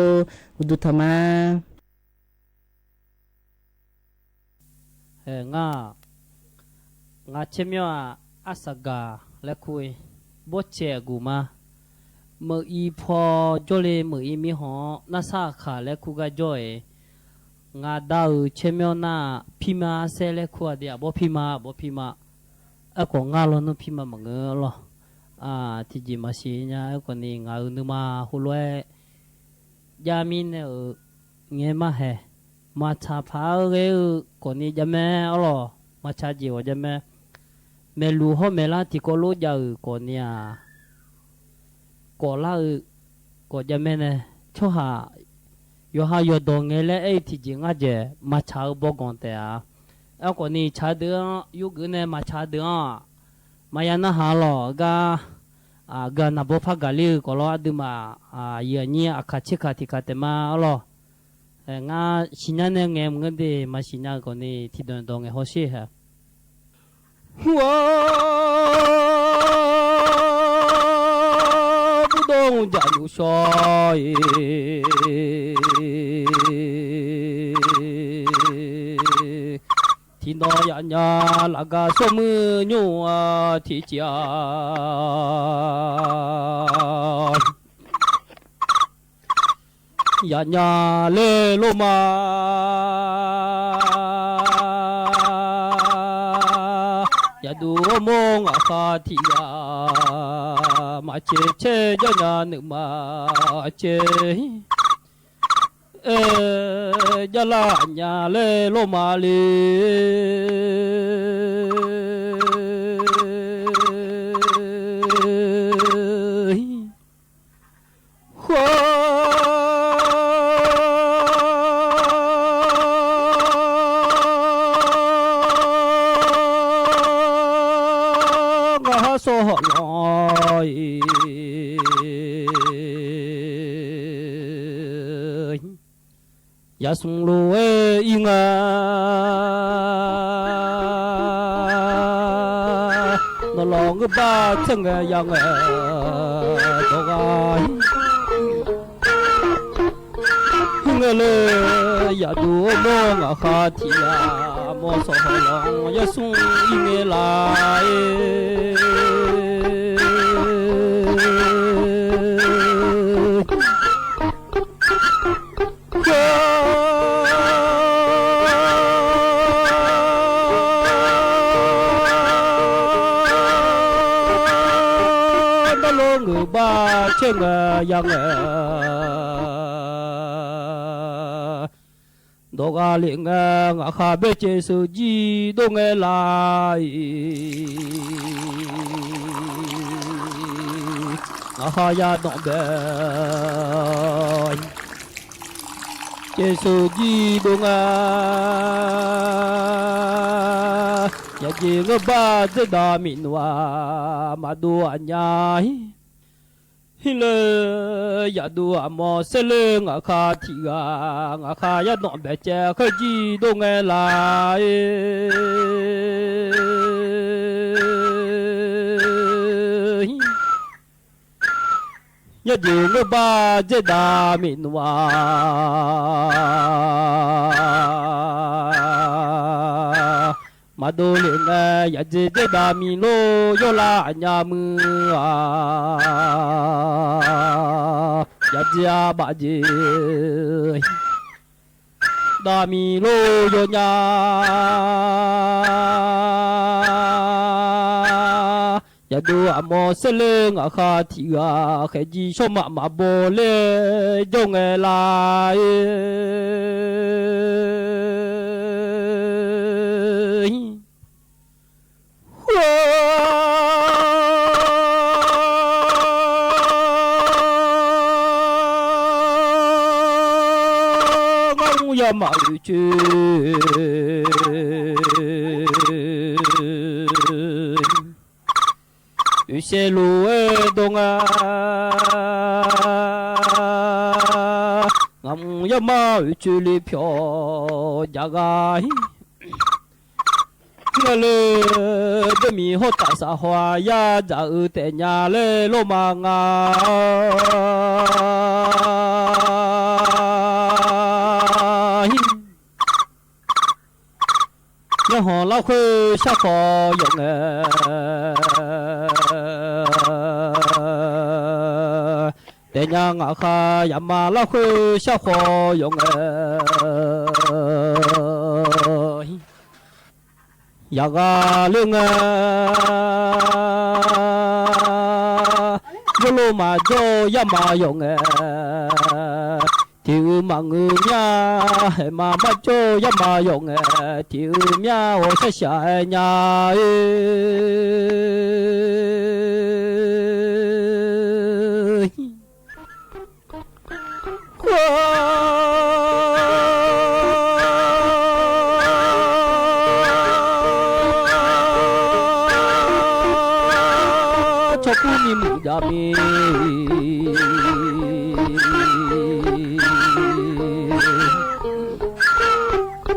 อุดุธรรมางาเชมีว่าอาสกาและคุยบดเจกูมาเมื่ออีพอจเลยเมื่ออีมีหอนาซาขาและคุกาจอยงาดาวเชมีน่าพิมาเซและคุอเดียบ่พิมาก็งาลนุพิมามังเอลที่จิมาชีเนี่ยคนนี้งาอุมาหุลวยยามินเงี้ยมาเฮมาชาพาเอคนนี้จะแม่ลมาชาจิวจะแม่เมลูฮอเมลาที่โกลูยาคนนี้ก็ลาก็จะแม่เนี่ยชัวหาโยหาโยดงเงลเอที่จริงอาจจะมาชาบกอนแต่คนนี้ชาเดือยุคเนี่ยมาชาเดือมายันหาหลอกานาบพักกาลีก็รอดูมาเยี่ยนี่อาคาชิคาติคาเตมาหรองาชิญาเนี่ยเงี้ยมันดีมาชิญาคนนี้ที่โดนดงเฮาชีฮะว้าบุดงจานุชอยที่น้อยญาลากาสมือโยที่เจียญาเลโลมาอย่าดูมองอาคาที่ยามาเชญาหนึ่งมาเชยาลาญาเลโลมาลีโซลอยยาสุงลูเออิงาน lòng ba chân yang đồ gai nghe lời ya du mo ngã khá thì mo so lòng ya sung nghe lại người ba chân yang đồ ga liền ngã khá bê chế sự gì đồ nghe lại ngã khá ya động bê chế sự gì đồ nghe ya gì ngã ba chế đà mình wa mà đồ anh nhai hile ya du amo sele ngã kha thi ngã kha ya non be che kha ji do nghe lại ya ji ngã ba je da min wa mà đồ liền ya je da min lo yo la nya mu ya dia ba ji da mi lo yo nya ya du amo sele ngã kha thi khe ji so ma bo le jo nghe lại ya ma yu chu yu se lu dong ngam ya ma yu chu li pyo ja ga ngà lê đê mi hốt tạ sa hoa ya dạ ư tệ nhà lê lô ma ngà nhà họ lao khuê sa phò dụng tệ nhà ngà kha ya ma lao khuê sa phò dụng ya ga lương lô mà cho ya ma dùng thiếu mà ngư nha mà cho ya ma dùng thiếu nha ô sẽ xài nha cho cô ni mu ya mi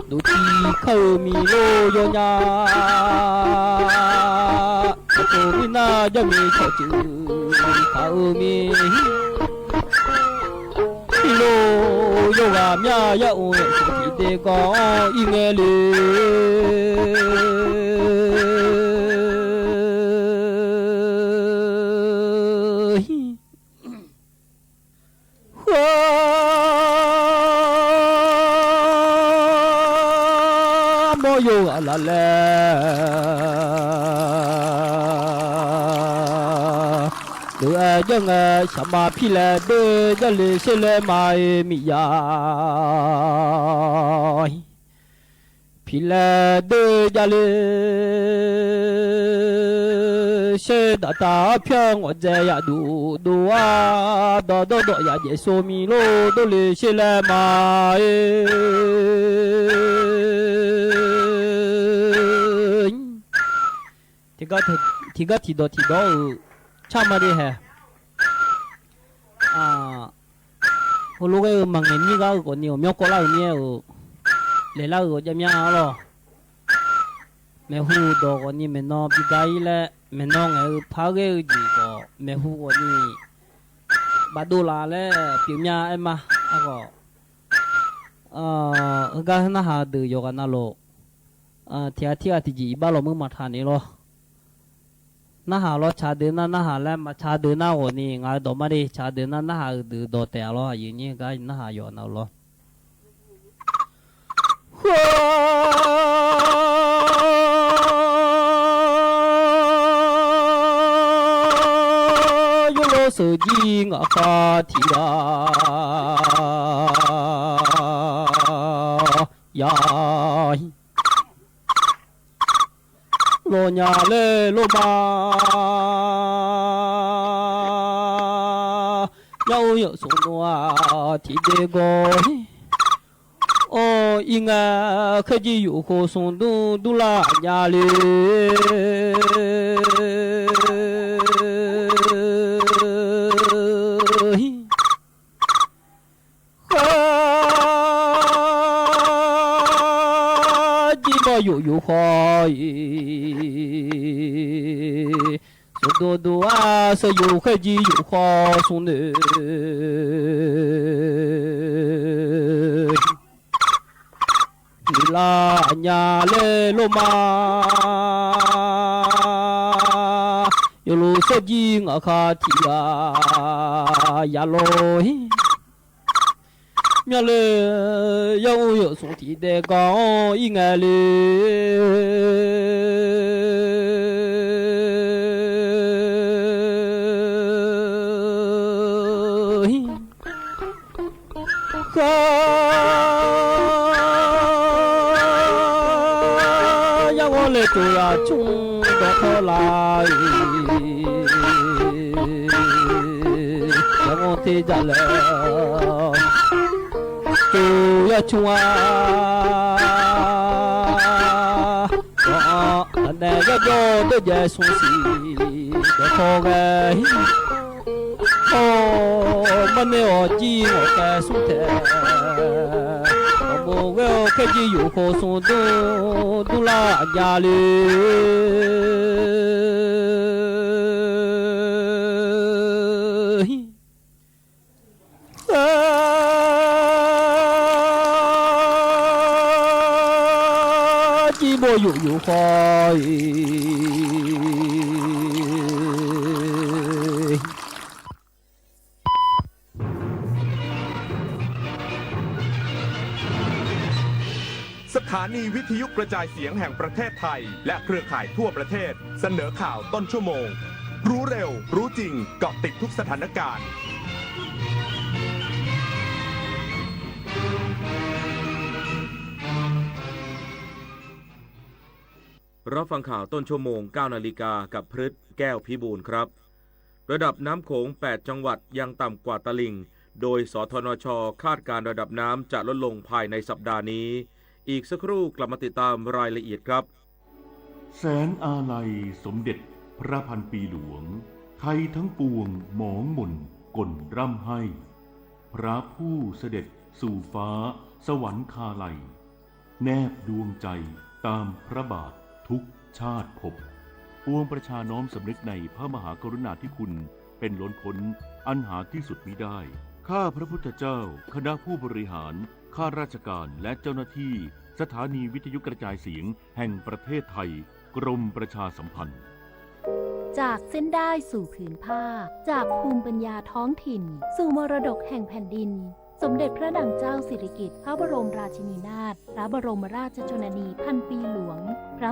đôi khi khâu mi lô yo nha cô mi na ya mi cho chữ khâu mi lô yo ga mya ya o ya chi de ko i nghe lê yo la la đưa dân sama phi la đưa ra lì xe lê mai mi ya phi la đưa ra lì xe đã ta phiang ở đây ya du du à đó đó đó ya dễ số mi lô đó lì xe lê mai thì đó chăm mà đi hè hồi lúc ấy mà nghe như cái có nhiều miếng có là nhiều lấy là ở trong nhà lo mẹ hu đồ có nhiều mẹ nó bị gai lẹ แม่น้องพาเกจีก็แม่ฮู้ก็นี่บาดูลาและปิวญาไอ้มาก็ก็น่าหาดื้อยกันน่ะโลเทียที่จีบ้าเราเมื่อมาทานนี่โลน่าหาเราชาเดินน่าหาแล้วมาชาเดินน่าวันนี้งานดอกมาดิชาเดินน่าหาดื้อโดดแต่เราอย่างนี้ก็น่าหาอยู่น่ะโล手机我发提啊呀，罗nhà嘞罗嘛，有什么提这个？哦，应该科技有好送都啦家里。有花意，说多多啊，是有海的有花送的，你拉伢来罗马，有路设计我卡提啊呀罗。nhà lệ yêu số thì để có ý nghe lệ ya ngô lệ tôi à chung đó thôi lại ya ngô thì ra lệ tôi ya chung à anh này ya do tôi về xuống xí để khó ghé mà nếu chỉ một cái xuống thế một cái gìอยู่khó xuống tu là nhà chỉ bộอยู่khỏiสถานีวิทยุกระจายเสียงแห่งประเทศไทยและเครือข่ายทั่วประเทศเสนอข่าวต้นชั่วโมงรู้เร็วรู้จริงเกาะติดทุกสถานการณ์รับฟังข่าวต้นชั่วโมง 9 นาฬิกากับพฤษแก้วพิบูลครับระดับน้ำโขง 8 จังหวัดยังต่ำกว่าตลิ่งโดยสทนช.คาดการระดับน้ำจะลดลงภายในสัปดาห์นี้อีกสักครู่กลับมาติดตามรายละเอียดครับแสนอาลัยสมเด็จพระพันปีหลวงไทยทั้งปวงหมองหม่นก่นร่ำให้พระผู้เสด็จสู่ฟ้าสวรรคาลัยแนบดวงใจตามพระบาททุกชาติภพปวงประชาน้อมสำนึกในพระมหากรุณาธิคุณเป็นล้นพ้นอันหาที่สุดมิได้ข้าพระพุทธเจ้าคณะผู้บริหารข้าราชการและเจ้าหน้าที่สถานีวิทยุกระจายเสียงแห่งประเทศไทยกรมประชาสัมพันธ์จากเส้นได้สู่ผืนผ้าจากภูมิปัญญาท้องถิ่นสู่มรดกแห่งแผ่นดินสมเด็จพระนางเจ้าสิริกิติ์พระบรมราชินีนาถพระบรมราชชนนีพันปีหลวงพระ